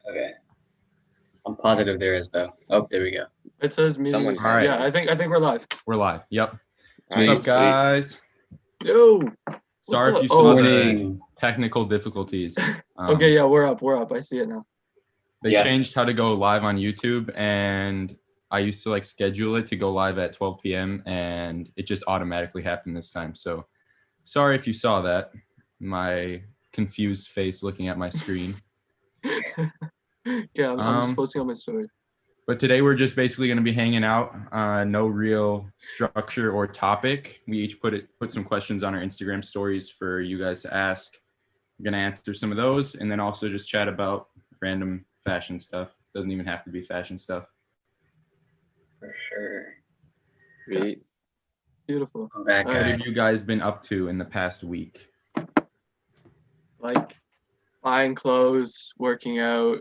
Okay. I'm positive there is though. Oh, there we go. It says meeting. Someone's All right. Yeah, I think we're live. We're live. Yep. Nice. What's up, guys? Yo. Sorry up? if you saw the Morning. technical difficulties. Okay, yeah, we're up. I see it now. They Yeah. changed how to go live on YouTube, and I used to schedule it to go live at 12 p.m. and it just automatically happened this time. So sorry if you saw that. My confused face looking at my screen. Yeah, I'm just posting on my story. But today we're just basically going to be hanging out. No real structure or topic. We each put some questions on our Instagram stories for you guys to ask. We're going to answer some of those and then also just chat about random fashion stuff. Doesn't even have to be fashion stuff. For sure. Sweet. Beautiful. I'm back, What guys. have you guys been up to in the past week? Like buying clothes, working out,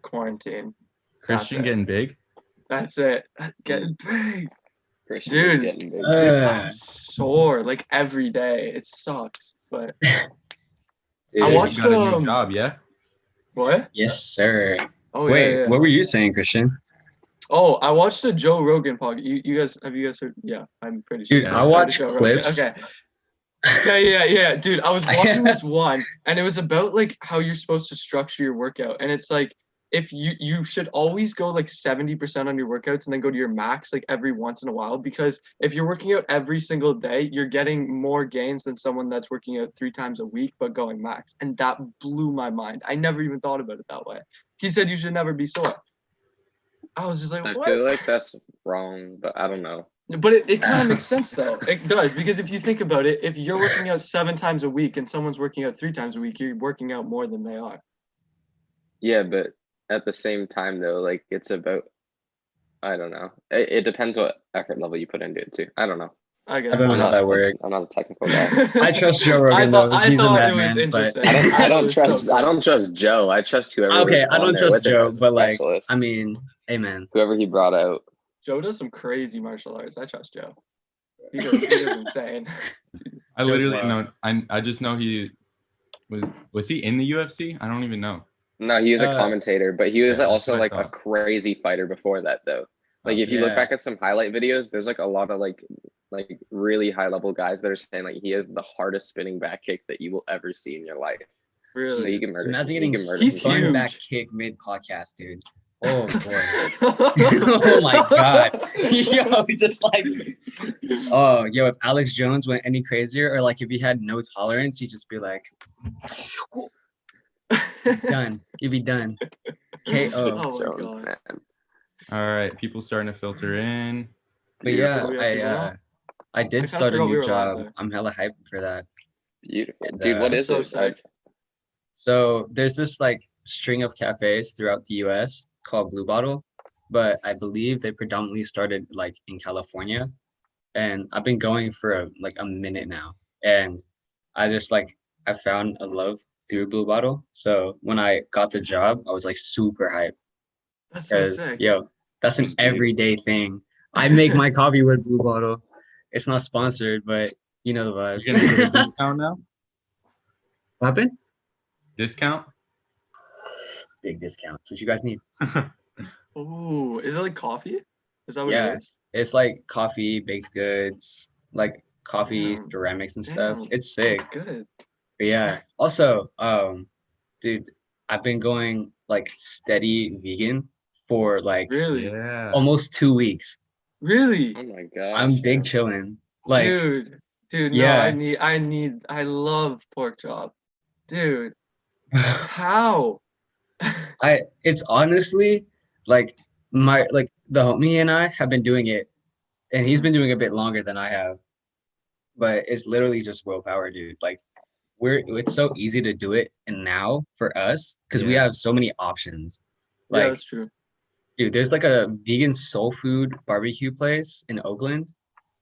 quarantine. Christian getting big? That's it. Getting big. Christian Dude. is getting big. Dude, I'm sore like every day. It sucks. But Dude, I watched You got a new job, yeah? what? Yes, sir. Oh Wait, yeah. what were you saying, Christian? Oh, I watched the Joe Rogan podcast. You guys heard? Yeah, I'm pretty sure. Dude, Yeah, I I've watch Joe Rogan. clips. Okay. Yeah. Dude, I was watching this one, and it was about like how you're supposed to structure your workout, and it's like if you should always go like 70% on your workouts and then go to your max like every once in a while, because if you're working out every single day, you're getting more gains than someone that's working out 3 times a week but going max. And that blew my mind. I never even thought about it that way. He said you should never be sore. I was just like, I what? feel like that's wrong, but I don't know. But it kind of makes sense though. It does, because if you think about it, if you're working out 7 times a week and someone's working out 3 times a week, you're working out more than they are. Yeah, but at the same time though, like it's about, I don't know. It depends what effort level you put into it too. I don't know. I guess. I don't know how that works. I'm not a technical guy. I trust Joe Rogan though. I He's a thought it was madman, but interesting. I don't It was trust. so I cool. don't trust Joe. I trust whoever. okay, was I on don't there trust with him Joe, as a but like, specialist. I mean, hey man. Whoever he brought out. Joe does some crazy martial arts. I trust Joe. He does insane. I Goes literally well. know. I just know he was he in the UFC? I don't even know. No, he was a commentator, but he was yeah, that's also what I like a thought. crazy fighter before that though. Like if you look Yeah. back at some highlight videos, there's like a lot of like really high level guys that are saying like he has the hardest spinning back kick that you will ever see in your life. So Really? he can murder. Imagine he getting can murder He's some spun people. back huge. kick mid podcast, dude. Oh boy. Oh my god. Yo, just like if Alex Jones went any crazier, or like if he had no tolerance, he'd just be like done. He'd be done. KO. Oh my Jones, God. man. All right, people starting to filter in. But yeah, Beautiful. I did kinda start a forgot we new were live job. there. I'm hella hyped for that. Beautiful, And, dude. What that's is so it? sick. So there's this like string of cafes throughout the US called Blue Bottle, but I believe they predominantly started like in California. And I've been going for a minute now. And I just I found a love through Blue Bottle. So when I got the job, I was like super hyped. That's so Because sick. that's an everyday thing. I make my coffee with Blue Bottle. It's not sponsored, but you know the vibes. You're gonna get a discount now? What happened? Discount? Big discount. What you guys need? Oh, is it like coffee? Is that what Yeah. it is? It's like coffee, baked goods, like coffee, Damn. ceramics and stuff. Damn. It's sick. That's good. But yeah. Also, dude, I've been going like steady vegan for like Really? Yeah. almost 2 weeks. Really? Oh my god. I'm big chilling. Like Dude, yeah. no, I love pork chop. Dude, how? It's honestly like the homie and I have been doing it, and he's been doing it a bit longer than I have. But it's literally just willpower, dude. Like it's so easy to do it and now for us because we Yeah. have so many options. Yeah, Like, that's true. dude, there's like a vegan soul food barbecue place in Oakland,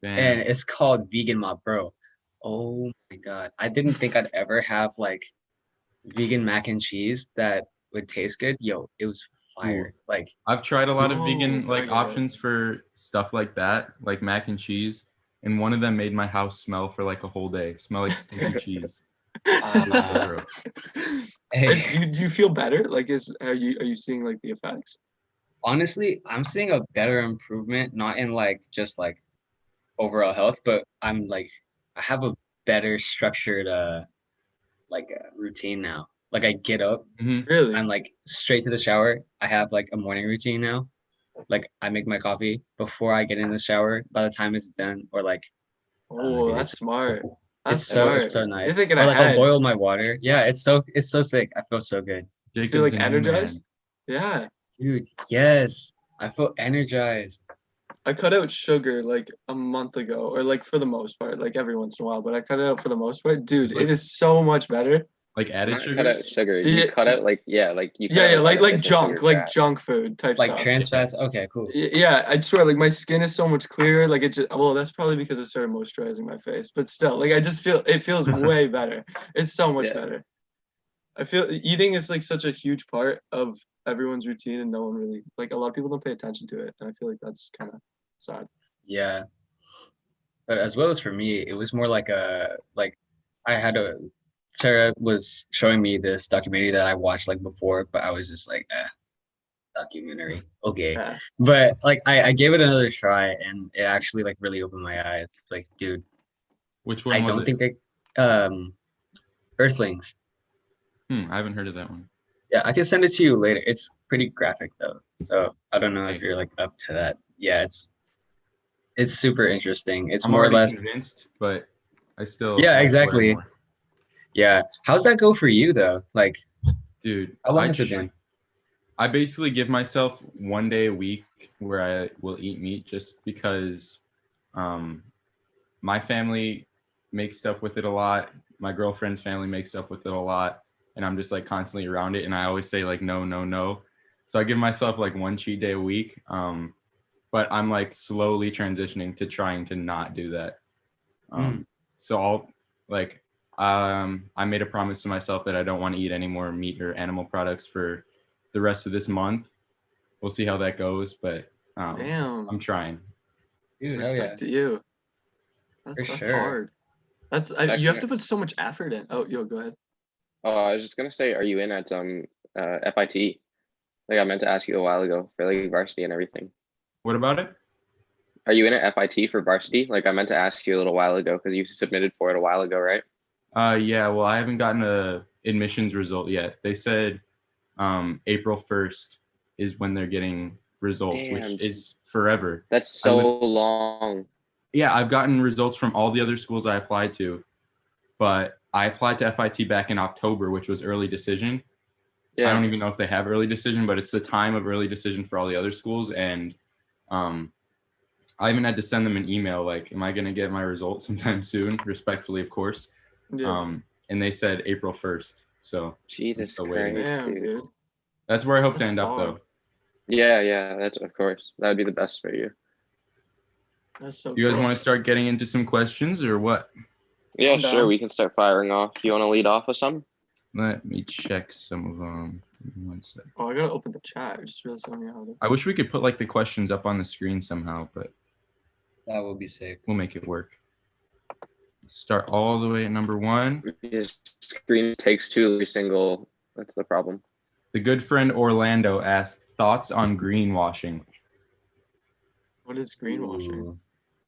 Damn. and it's called Vegan Mob, bro. Oh my god. I didn't think I'd ever have like vegan mac and cheese that would taste good. Yo, it was fire. Like I've tried a lot of vegan Oh, I get it. options for stuff like that, like mac and cheese, and one of them made my house smell for like a whole day. Smell like stinky cheese. Bro. Hey, Do you feel better? Like, are you seeing like the effects? honestly, I'm seeing a better improvement, not in like just like overall health, but I'm like I have a better structured routine now. Like I get up, Mhm. Really? I'm like straight to the shower. I have like a morning routine now. Like I make my coffee before I get in the shower. By the time it's done, or like Oh, it's that's smart. That's it's so That's it's smart. so You're nice. thinking Or like I'll ahead. boil my water. Yeah, it's so sick. I feel so good. You feel Jacob's like a new energized? man. Yeah. Dude, yes. I feel energized. I cut out sugar like a month ago, or like for the most part, like every once in a while, but I cut it out for the most part. Dude, Just like it is so much better. like added not cut out sugars. sugar. You Yeah, cut out like you cut yeah, out yeah, like like artificial sugar like crap. junk food type Like stuff. trans fats. Okay, cool. Yeah, I swear, like my skin is so much clearer. Like it just, well, that's probably because I started moisturizing my face, but still, like I just feel it feels way better. It's so much Yeah. better. I feel eating is like such a huge part of everyone's routine, and no one really like a lot of people don't pay attention to it, and I feel like that's kind of sad. Yeah. But as well as for me, it was more like I had a Sarah was showing me this documentary that I watched like before, but I was just like, documentary. Okay. Yeah. But like I gave it another try and it actually like really opened my eyes. Like, dude, Which I one was don't it? think Earthlings. I haven't heard of that one. Yeah, I can send it to you later. It's pretty graphic though. So I don't know if Hey, you're like up to that. Yeah, it's super interesting. It's I'm more or already less. convinced, but I still Yeah, have to learn exactly. more. Yeah. How's that go for you though? Like, Dude, how long has it been? I basically give myself 1 day a week where I will eat meat just because um, my family makes stuff with it a lot. My girlfriend's family makes stuff with it a lot. And I'm just like constantly around it. And I always say like, no, no, no. So I give myself like 1 cheat day a week. But I'm like slowly transitioning to trying to not do that. So I'll like, I made a promise to myself that I don't want to eat any more meat or animal products for the rest of this month. We'll see how that goes, but Damn. I'm trying. Dude, hell yeah. Respect to you. For That's sure. hard. That's you Actually, have to put so much effort in. Oh, yo, go ahead. Oh, I was just gonna say, are you in at FIT? Like I meant to ask you a while ago for like varsity and everything. What about it? Are you in at FIT for varsity? Like I meant to ask you a little while ago because you submitted for it a while ago, right? Yeah, well, I haven't gotten a admissions result yet. They said April 1st is when they're getting results, Damn, which is forever. that's so long. Yeah, I've gotten results from all the other schools I applied to, but I applied to FIT back in October, which was early decision. I Yeah. don't even know if they have early decision, but it's the time of early decision for all the other schools. And I even had to send them an email like, am I going to get my results sometime soon? Respectfully, of course. Yeah. And they said April 1st. So I'm Jesus still waiting. Christ, Damn, dude. dude. That's where I hope to That's end up, far. though. Yeah, that's of course. That would be the best for you. That's so You guys cool. want to start getting into some questions or what? Yeah, I'm sure. down. We can start firing off. Do you want to lead off with some? Let me check some of them. 1 sec. Oh, I gotta open the chat. I just realized I don't know how to. I wish we could put like the questions up on the screen somehow, but That would be sick. we'll make it work. Start all the way at number 1. His screen takes two every single. That's the problem. The good friend Orlando asked, thoughts on greenwashing? What is greenwashing? Ooh.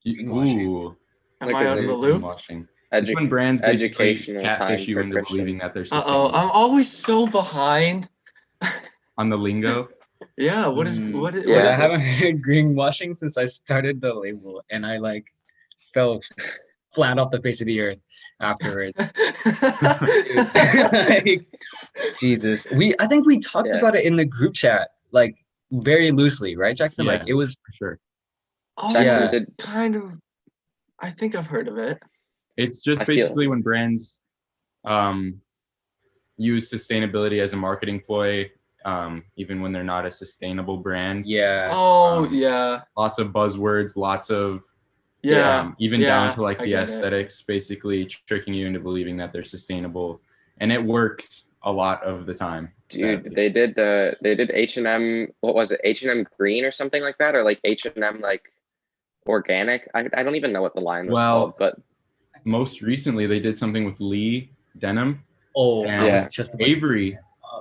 Ooh, Greenwashing. Am Like I as out of in the loop? greenwashing. It's when brands basically educational catfish time you for into Christian. believing that they're Uh-oh, sustainable. I'm always so behind. On the lingo. Yeah, what is what is Yeah, what I is haven't it? heard greenwashing since I started the label, and I like fell flat off the face of the earth afterwards. Dude, like, Jesus, I think we talked Yeah. about it in the group chat, like very loosely, right, Jackson? Like Yeah. it was. For sure. Oh, Jackson Yeah. did. kind of. I think I've heard of it. It's just I feel- basically when brands use sustainability as a marketing ploy, even when they're not a sustainable brand. Yeah. Oh, Um, yeah. Lots of buzzwords, lots of Yeah. even yeah, down to like I the get it. aesthetics, basically tricking you into believing that they're sustainable, and it works a lot of the time. Dude, sadly. they did H&M. What was it? H&M Green or something like that, or like H&M like organic. I don't even know what the line was Well, called, but most recently they did something with Lee denim. Oh, And I was just about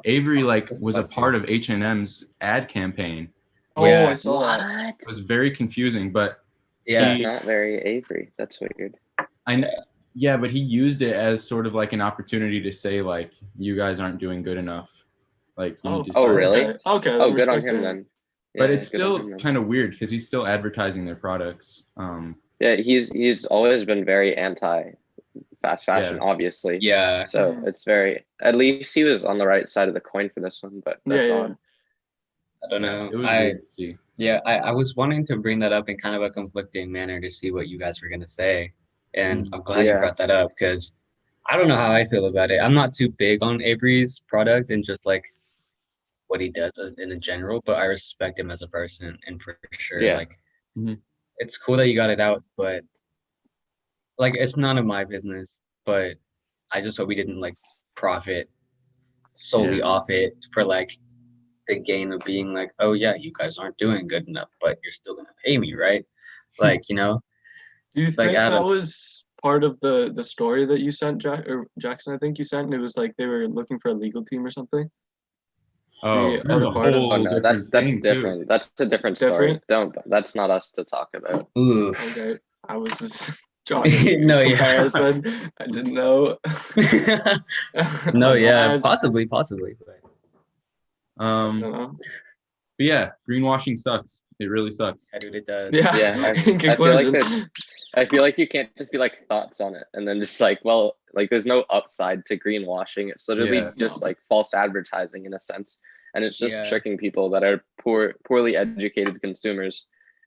Avery like Just was a about to. part of H&M's ad campaign. Oh, Yeah. I saw that. What? It was very confusing, but Yeah. That's not very Avery. That's weird. yeah, but he used it as sort of like an opportunity to say like, you guys aren't doing good enough. Like you need to Oh, start. really? Okay. Okay. Oh, then good on respect him it. then. But Yeah, it's good on still him then. kind of weird because he's still advertising their products. Yeah, he's always been very anti fast fashion, Yeah. obviously. Yeah. So it's very, at least he was on the right side of the coin for this one, but that's Yeah, odd. I don't know. It was weird to see. Yeah, I was wanting to bring that up in kind of a conflicting manner to see what you guys were gonna say. And I'm glad you Yeah. brought that up because I don't know how I feel about it. I'm not too big on Avery's product and just like what he does in general, but I respect him as a person and for sure, Yeah. like Mhm. it's cool that you got it out, but like it's none of my business. But I just hope he didn't like profit solely Yeah. off it for like the gain of being like, oh yeah, you guys aren't doing good enough, but you're still gonna pay me, right? Like, you know, Do you like think that Adam. was part of the story that you sent, Jackson? I think you sent, and it was like they were looking for a legal team or something. Oh, The that's other a part of- Oh whole no, different that's thing, too. different. That's a different story. That's not us to talk about. Ooh. Okay, I was just drawing No, a yeah. comparison. I didn't know. No, My yeah, bad. possibly. But I don't know. But yeah, greenwashing sucks. It really sucks. yeah, dude, it does. Yeah. Yeah, In I feel like conclusion. I feel like you can't just be like thoughts on it and then just like, well, like there's no upside to greenwashing. It's literally Yeah. just No. like false advertising in a sense, and it's just Yeah. tricking people that are poorly educated consumers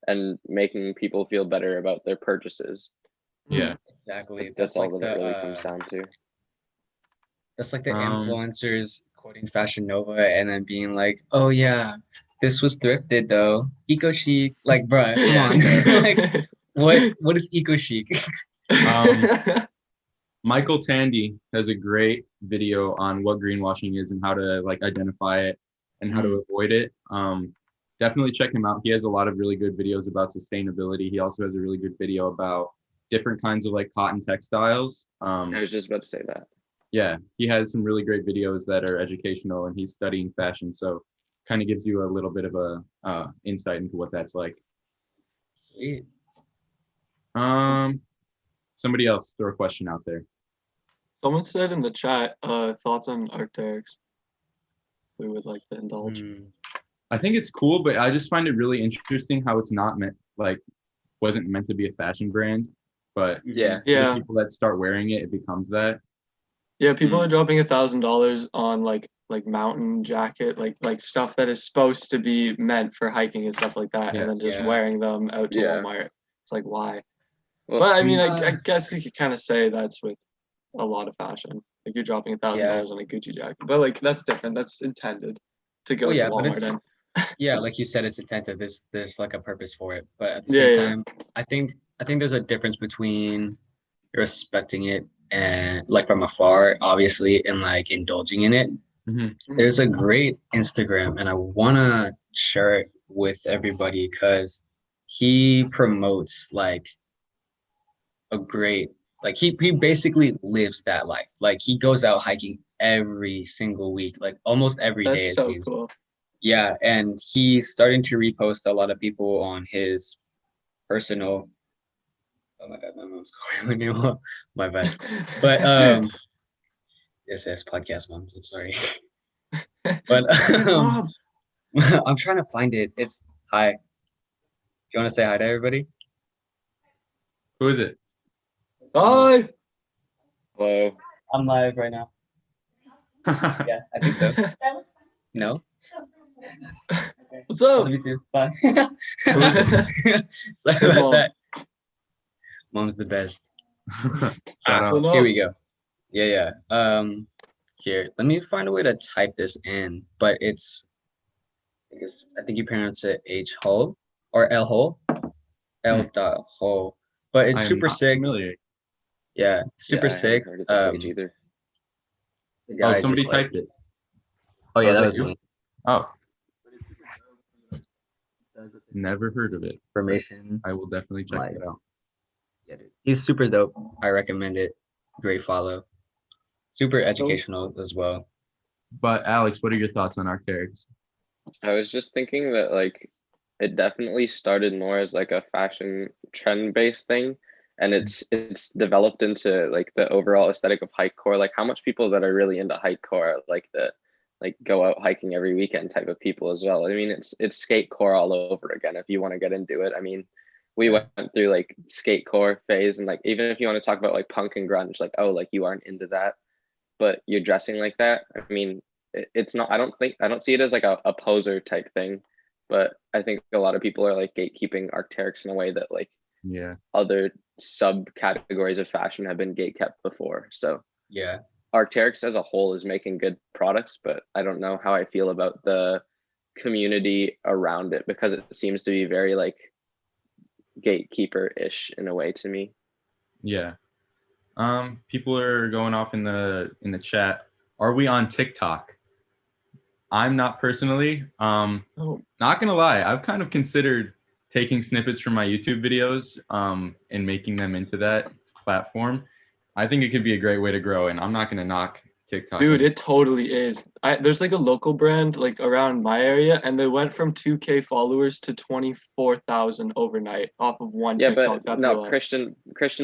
and making people feel better about their purchases. Yeah. Exactly. That's all like that it really comes down to. That's like the Um, influencers quoting Fashion Nova and then being like, "Oh yeah, this was thrifted though, eco chic." Like, bruh, come on. Like, what is eco chic? Michael Tandy has a great video on what greenwashing is and how to like identify it and how to avoid it. Definitely check him out. He has a lot of really good videos about sustainability. He also has a really good video about different kinds of like cotton textiles. I was just about to say that. Yeah, he has some really great videos that are educational, and he's studying fashion, so kind of gives you a little bit of a insight into what that's like. Sweet. Somebody else throw a question out there. Someone said in the chat, thoughts on Archeryx. We would like to indulge. I think it's cool, but I just find it really interesting how it's not meant wasn't meant to be a fashion brand, but Yeah. Yeah. the people that start wearing it, it becomes that. Yeah, people are dropping $1,000 on like mountain jacket, like stuff that is supposed to be meant for hiking and stuff like that, Yeah. and then just Yeah. wearing them out to Yeah. Walmart. It's like, why? Well, But I mean, I guess you could kind of say that's with a lot of fashion. Like you're dropping $1,000 on a Gucci jacket, but like that's different. That's intended to go Well, to yeah, but Walmart it's in. yeah, like you said, it's attentive. There's like a purpose for it, but at the Yeah, same yeah. time, I think there's a difference between respecting it and like from afar, obviously, and like indulging in it. There's a great Instagram, and I wanna share it with everybody because he promotes like a great like he basically lives that life. Like he goes out hiking every single week, like almost every day. That's It so seems. cool. Yeah, and he's starting to repost a lot of people on his personal. Oh my god, my mom's calling me now. My bad. But yes, podcast moms. I'm sorry. But Mom. I'm trying to find it. It's hi. You want to say hi to everybody? Who is it? Bye. Hello. I'm live right now. Yeah, I think so. No. What's up? Let me see. Bye. Who is it? Sorry His about mom. that. Mom's the best. Shout out. Here we go. Yeah. Here, let me find a way to type this in, but I think you pronounce it H hole or L hole, L dot hole, but it's I am super not sick. familiar. Yeah, super I haven't sick. heard of the page either. The Oh, guy somebody just, like- typed it. Oh yeah, Was that that was you? me. Oh, never heard of it. Information. I will definitely check Live. it out. Yeah, dude. He's super dope. I recommend it. Great follow. super educational as well. But Alex, what are your thoughts on Archeryx? I was just thinking that like it definitely started more as like a fashion trend based thing, and it's developed into like the overall aesthetic of hikecore. Like how much people that are really into hikecore are like the like go out hiking every weekend type of people as well. I mean, it's skatecore all over again if you want to get into it. I mean, we went through like skatecore phase, and like even if you want to talk about like punk and grunge, like oh like you aren't into that, but you're dressing like that. I mean, it's not. I don't see it as like a poser type thing, but I think a lot of people are like gatekeeping Arc'teryx in a way that like Yeah. other subcategories of fashion have been gatekept before. So Yeah. Arc'teryx as a whole is making good products, but I don't know how I feel about the community around it because it seems to be very like gatekeeper-ish in a way to me. Yeah. People are going off in the chat. Are we on TikTok? I'm not personally. Not gonna lie, I've kind of considered taking snippets from my YouTube videos and making them into that platform. I think it could be a great way to grow, and I'm not gonna knock TikTok. Dude, it totally is. There's like a local brand like around my area, and they went from 2K followers to 24,000 overnight off of one Yeah, TikTok. but no, Christian,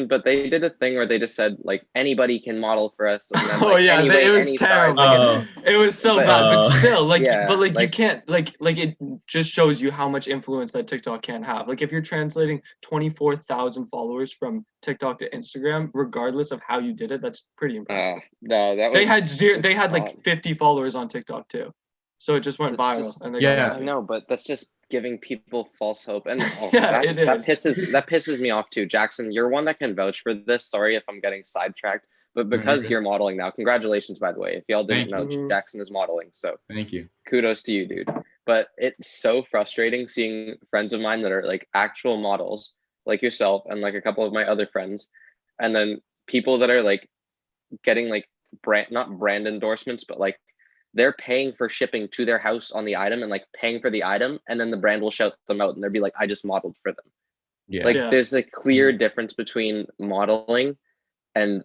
but they did a thing where they just said like anybody can model for us. And then, like, Oh yeah, anyway, it was any terrible. size, Oh. It was so But- bad, but still, like, yeah, but like you like- can't like it just shows you how much influence that TikTok can have. Like if you're translating 24,000 followers from TikTok to Instagram, regardless of how you did it, that's pretty impressive. no, that was They had like 50 followers on TikTok too, so it just went That's viral. just- And they Yeah. got I know, but that's just giving people false hope, and Yeah, that pisses me off too. Jackson, you're one that can vouch for this. Sorry if I'm getting sidetracked, but because Okay. you're modeling now, congratulations by the way. If y'all didn't Thank know, you. Jackson is modeling, so Thank you. kudos to you, dude. But it's so frustrating seeing friends of mine that are like actual models, like yourself and like a couple of my other friends, and then people that are like getting like not brand endorsements, but like they're paying for shipping to their house on the item and like paying for the item, and then the brand will shout them out and they'll be like, I just modeled for them. Yeah. Like Yeah. there's a clear difference between modeling and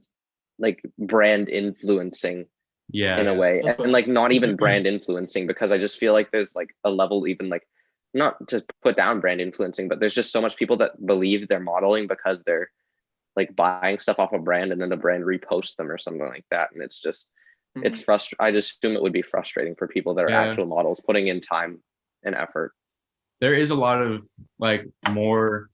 like brand influencing Yeah. in a way, That's and like not even brand influencing, because I just feel like there's like a level, even like not to put down brand influencing, but there's just so much people that believe they're modeling because they're like buying stuff off a brand and then the brand reposts them or something like that, and it's just it's frustrating. I just assume it would be frustrating for people that are Yeah. actual models putting in time and effort. There is a lot of like more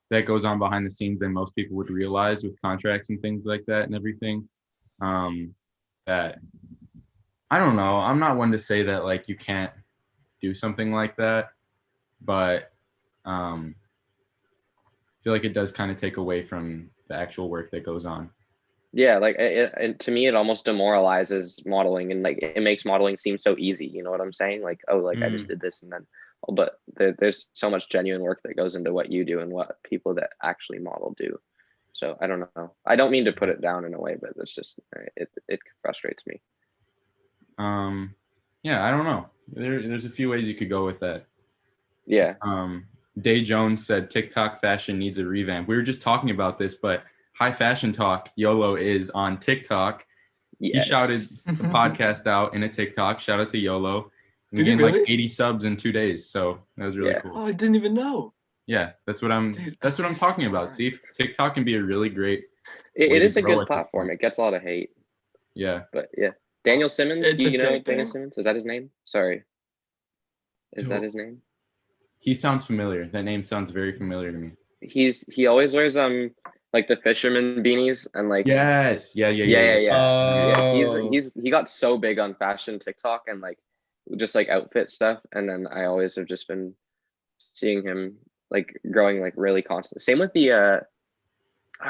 that goes on behind the scenes than most people would realize with contracts and things like that and everything. That I don't know. I'm not one to say that like you can't do something like that, but I feel like it does kind of take away from the actual work that goes on. Yeah, like to me, it almost demoralizes modeling, and like it makes modeling seem so easy. You know what I'm saying? Like, oh, like I just did this, and then, oh, but there's so much genuine work that goes into what you do and what people that actually model do. So I don't know. I don't mean to put it down in a way, but it's just it frustrates me. Yeah, I don't know. There's a few ways you could go with that. Yeah. Day Jones said TikTok fashion needs a revamp. We were just talking about this, but High Fashion Talk YOLO is on TikTok. Yes. He shouted the podcast out in a TikTok. Shout out to YOLO. We Did he gained like really? 80 subs in 2 days, so that was really Yeah. cool. Oh, I didn't even know. Yeah, that's what I'm Dude, talking so about. darn. See, TikTok can be a really great It way to is a grow good at this platform. point. It gets a lot of hate, Yeah. but yeah. Daniel Simmons, It's do you know addicting. Daniel Simmons? Is that his name? Sorry. Is that his name? He sounds familiar. That name sounds very familiar to me. He always wears like the fisherman beanies and like Yes. Yeah. Oh. He got so big on fashion TikTok and like just like outfit stuff, and then I always have just been seeing him like growing like really constant. Same with the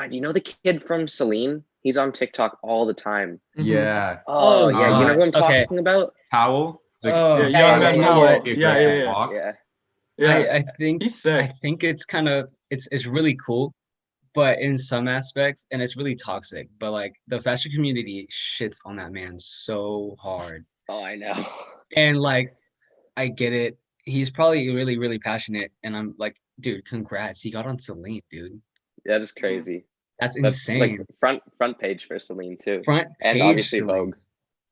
do you know the kid from Celine? He's on TikTok all the time. Yeah. Oh yeah, you know who I'm okay. talking about? Powell. Oh, Yeah, young man you know Powell. what? The Yeah, aggressive yeah. walk. Yeah. Yeah, I think he's I sick. think it's kind of it's really cool, but in some aspects, and it's really toxic. But like the fashion community shits on that man so hard, Oh, I know. and like I get it. He's probably really passionate, and I'm like, dude, congrats, he got on Celine, dude. That is crazy. That's That's like insane. front page for Celine too. Front And page obviously Celine. Vogue.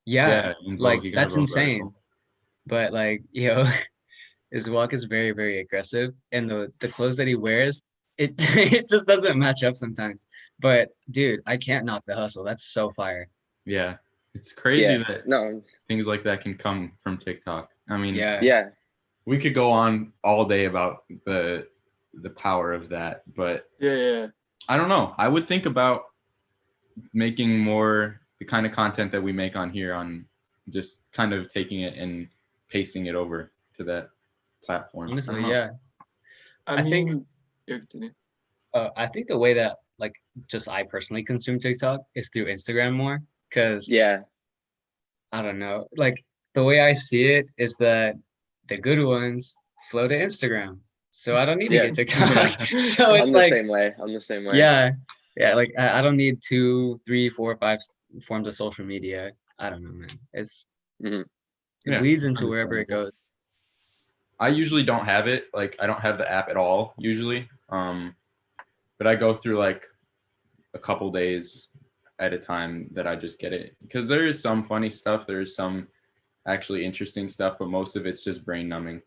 Yeah, in like Vogue, you got a that's Vogue insane. article. But like, his walk is very, very aggressive, and the clothes that he wears, it it just doesn't match up sometimes. But dude, I can't knock the hustle. That's so fire. Yeah, it's crazy Yeah. that No. things like that can come from TikTok. I mean, Yeah. Yeah. we could go on all day about the power of that, but Yeah. I don't know. I would think about making more the kind of content that we make on here, on just kind of taking it and pasting it over to that platform. I Honestly, don't know. yeah. I I think mean, yeah, continue. I think the way that like just I personally consume TikTok is through Instagram more, because Yeah. I don't know, like the way I see it is that the good ones flow to Instagram, so I don't need to Yeah. get TikTok. So it's I'm the like, same way. I'm the same way. yeah, like I don't need 2, 3, 4, 5 forms of social media. I don't know, man. It Yeah, bleeds into wherever it goes. I usually don't have it. Like, I don't have the app at all usually. But I go through like a couple days at a time that I just get it, because there is some funny stuff. There is some actually interesting stuff, but most of it's just brain numbing.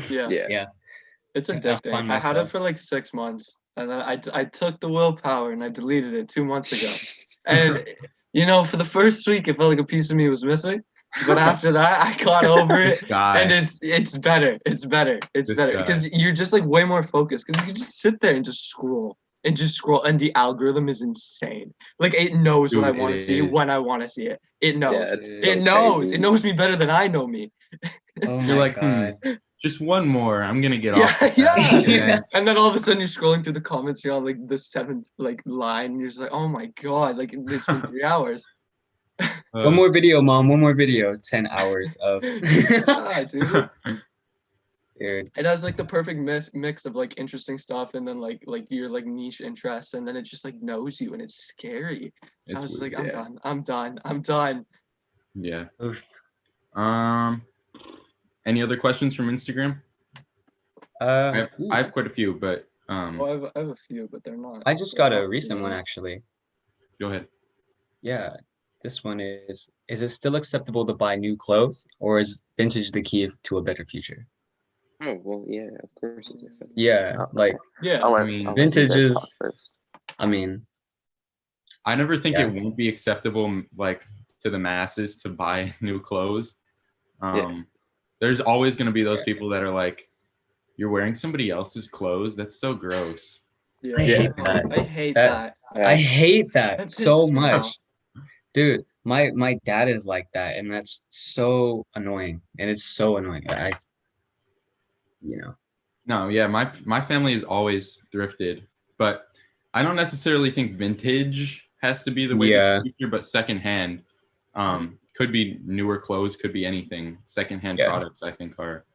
Yeah. Yeah. It's I addicting. find I had it myself. for like 6 months, and then I took the willpower and I deleted it 2 months ago. And for the first week, it felt like a piece of me was missing. But after that, I got over This it, guy. and it's better. It's better. It's This better guy. because you're just like way more focused. Because you can just sit there and just scroll and the algorithm is insane. Like it knows what I Dude, want to it see is. when I want to see it. It knows. Yeah, it's so It knows. crazy. It knows me better than I know me. Oh You're my like, god. just one more. I'm gonna get Yeah, off. Of that. yeah. And then, And then all of a sudden you're scrolling through the comments, you're on like the 7th like line, and you're just like, oh my god, like it's been 3 hours. One more video, mom. One more video. 10 hours of. Yeah, dude. Dude. It has like the perfect mix of like interesting stuff and then like your like niche interests, and then it just like knows you and it's scary. I was weird. like, Yeah. I'm done. Yeah. Oof. Any other questions from Instagram? I have quite a few, but Well, I have a few, but they're not. I just got a recent one actually. go ahead. Yeah. This one is it still acceptable to buy new clothes, or is vintage the key to a better future? Oh well, yeah, of course it's acceptable. Yeah, Oh, like Yeah. I'll let, I mean, I'll let you vintage guys talk is, first. I mean, I never think Yeah. it won't be acceptable, like, to the masses to buy new clothes. There's always going to be those Yeah. people that are like, you're wearing somebody else's clothes? That's so gross. Yeah. I hate that. I hate That- that. I hate that That so pisses me much. off. Dude, my dad is like that, and that's so annoying. And it's so annoying. No, yeah, my family is always thrifted, but I don't necessarily think vintage has to be the way Yeah. to the future, but secondhand could be newer clothes, could be anything. Secondhand Yeah. products, I think, are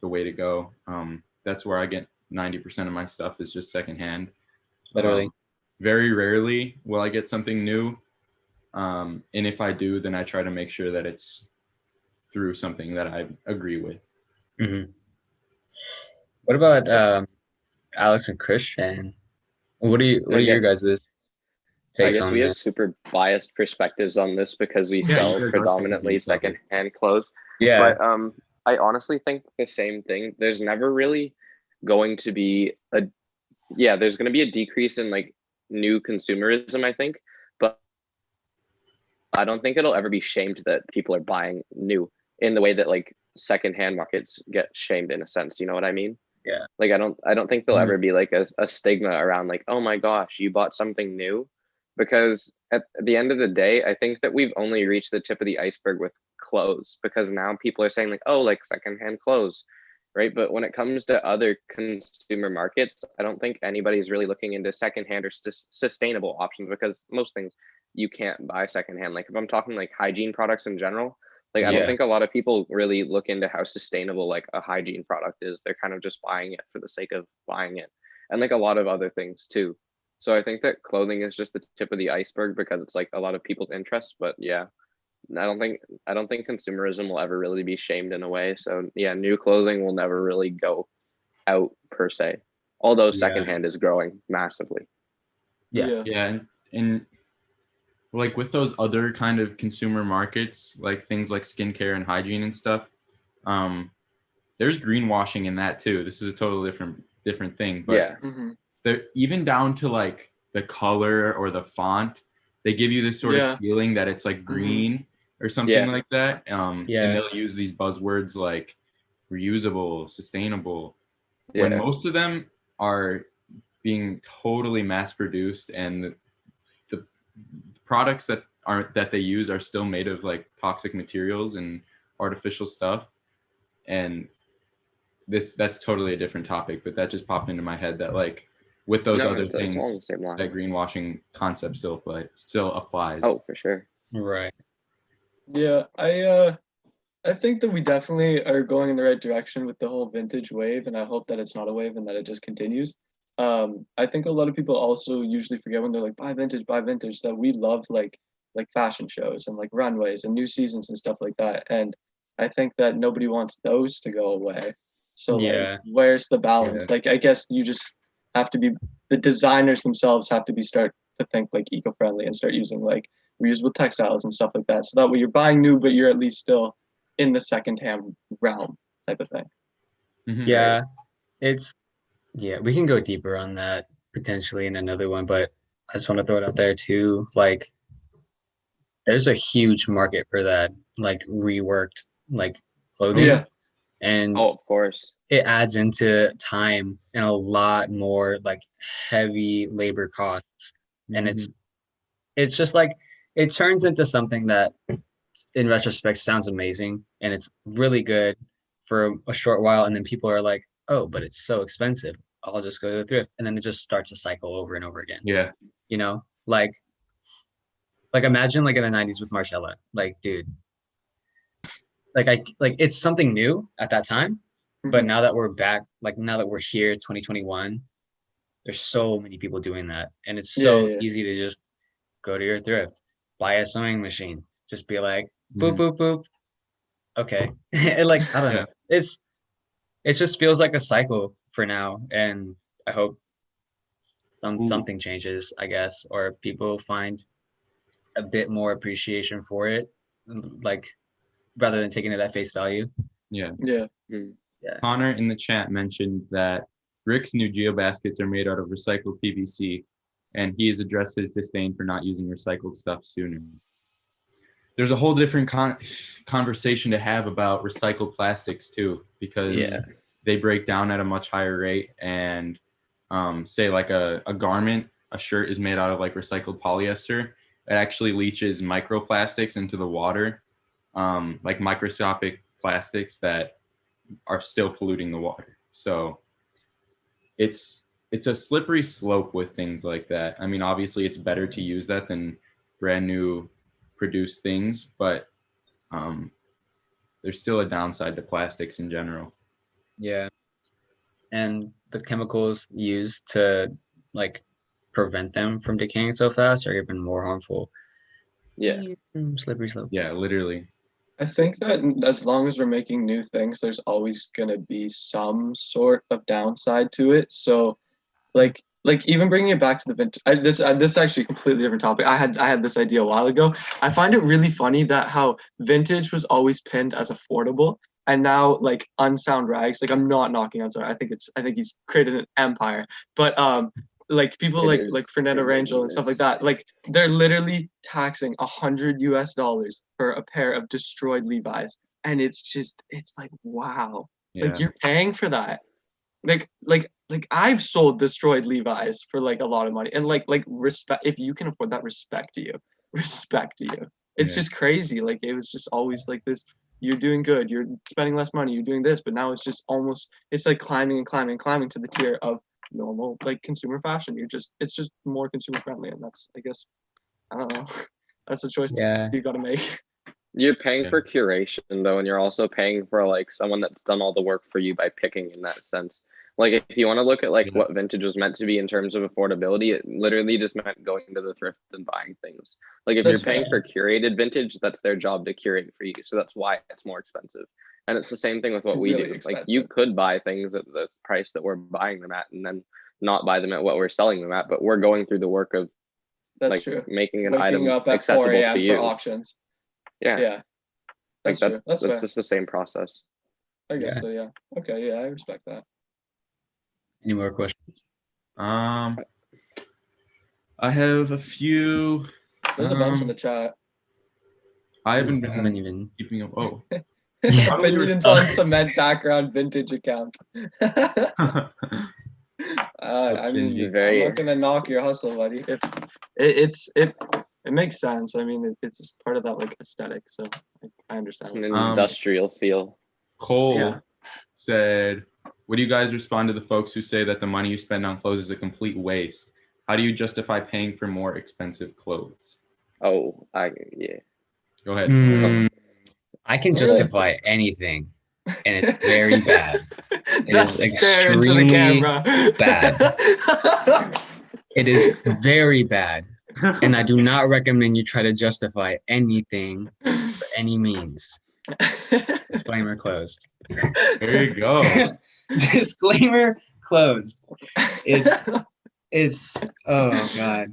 the way to go. That's where I get 90% of my stuff is just secondhand. Literally. Very rarely will I get something new. And if I do, then I try to make sure that it's through something that I agree with. Mm-hmm. What about Alex and Christian? What are your guys' I takes guess on we have this? super biased perspectives on this because we Yeah, sell you guys are predominantly secondhand secondhand clothes. Yeah. But I honestly think the same thing. There's never really going to be there's going to be a decrease in like new consumerism, I think, but I don't think it'll ever be shamed that people are buying new in the way that like secondhand markets get shamed in a sense. You know what I mean? Yeah. Like I don't think there'll Mhm. ever be like a stigma around like, oh my gosh, you bought something new, because at the end of the day, I think that we've only reached the tip of the iceberg with clothes, because now people are saying like, oh, like secondhand clothes, right? But when it comes to other consumer markets, I don't think anybody's really looking into secondhand or sustainable options, because most things you can't buy secondhand. Like if I'm talking like hygiene products in general, like I don't Yeah. think a lot of people really look into how sustainable like a hygiene product is. They're kind of just buying it for the sake of buying it, and like a lot of other things too. So I think that clothing is just the tip of the iceberg because it's like a lot of people's interests. But yeah, I don't think consumerism will ever really be shamed in a way. So yeah, new clothing will never really go out per se, although Yeah. secondhand is growing massively. Yeah. Yeah, and like with those other kind of consumer markets, like things like skincare and hygiene and stuff, there's greenwashing in that too. This is a totally different thing, but Yeah. even down to like the color or the font, they give you this sort of feeling that it's like green or something like that. And they'll use these buzzwords like reusable, sustainable, when most of them are being totally mass produced, and the products that they use are still made of like toxic materials and artificial stuff. And that's totally a different topic, but that just popped into my head that like with those other it's all the things, same line. that greenwashing concept still applies. Oh, for sure. Right. Yeah, I think that we definitely are going in the right direction with the whole vintage wave, and I hope that it's not a wave and that it just continues. I think a lot of people also usually forget when they're like buy vintage, that we love like fashion shows and like runways and new seasons and stuff like that. And I think that nobody wants those to go away. So like, where's the balance? Like, I guess you just have to be, the designers themselves have to be start to think like eco-friendly and start using like reusable textiles and stuff like that. So that way you're buying new, but you're at least still in the secondhand realm type of thing. Yeah, we can go deeper on that potentially in another one, but I just want to throw it out there too. Like, there's a huge market for that, like reworked like clothing. Yeah. And of course, it adds into time and a lot more like heavy labor costs. And it's just like, it turns into something that in retrospect sounds amazing and it's really good for a short while, and then people are like, oh, but it's so expensive, I'll just go to the thrift, and then it just starts to cycle over and over again. You know, like imagine like in the 90s with Marcella, like dude, like it's something new at that time, but now that we're back, like now that we're here 2021, there's so many people doing that, and it's so easy to just go to your thrift, buy a sewing machine, just be like boop boop boop, okay. And like, I don't know, it just feels like a cycle for now, and I hope something changes, I guess, or people find a bit more appreciation for it, like rather than taking it at face value. Connor in the chat mentioned that Rick's new geobaskets are made out of recycled PVC, and he has addressed his disdain for not using recycled stuff sooner. There's a whole different conversation to have about recycled plastics too, because they break down at a much higher rate. And say like a garment, a shirt is made out of like recycled polyester. It actually leaches microplastics into the water, like microscopic plastics that are still polluting the water. So it's a slippery slope with things like that. I mean, obviously it's better to use that than brand new produced things, but there's still a downside to plastics in general. And the chemicals used to like prevent them from decaying so fast are even more harmful. Slippery slope. Literally. I think that as long as we're making new things, there's always going to be some sort of downside to it. So like even bringing it back to the vintage, this is actually a completely different topic. I had this idea a while ago. I find it really funny that how vintage was always pinned as affordable, and now like Unsound Rags, like I'm not knocking Unsound. I think he's created an empire, but like people like Fernando Rangel and stuff like that, like they're literally taxing $100 for a pair of destroyed Levi's, and it's like, wow, like you're paying for that. Like I've sold destroyed Levi's for like a lot of money, and like respect, if you can afford that, respect to you. It's just crazy. Like it was just always like this, you're doing good, you're spending less money, you're doing this, but now it's just almost, it's like climbing to the tier of normal like consumer fashion. It's just more consumer friendly, and that's, I guess, I don't know, that's a choice you got to make. You're paying for curation though, and you're also paying for like someone that's done all the work for you by picking, in that sense. Like if you want to look at like what vintage was meant to be in terms of affordability, it literally just meant going to the thrift and buying things. Like if you're paying for curated vintage, that's their job to curate for you. So that's why it's more expensive. And it's the same thing with what we do. Expensive. Like you could buy things at the price that we're buying them at, and then not buy them at what we're selling them at, but we're going through the work of That's like true. making an Waking item up at 4 accessible a.m. to for you. auctions. Yeah. Yeah. Like That's true. that's fair. just the same process. I guess Yeah. so, yeah. Okay, yeah, I respect that. Any more questions? I have a few. There's a bunch in the chat. I haven't I haven't been even. keeping up. Oh. Yeah. Opinions on cement background vintage account. I mean, Very- I'm not gonna knock your hustle, buddy. It makes sense. I mean, it's just part of that like aesthetic. So I It's understand. an industrial feel. Cole Yeah. said, "What do you guys respond to the folks who say that the money you spend on clothes is a complete waste? How do you justify paying for more expensive clothes?" Oh, Go ahead. I can justify anything, and it's very bad. It That's is stare into the extremely camera. bad. It is very bad, and I do not recommend you try to justify anything by any means. Disclaimer closed. There you go. Disclaimer closed. It's oh god.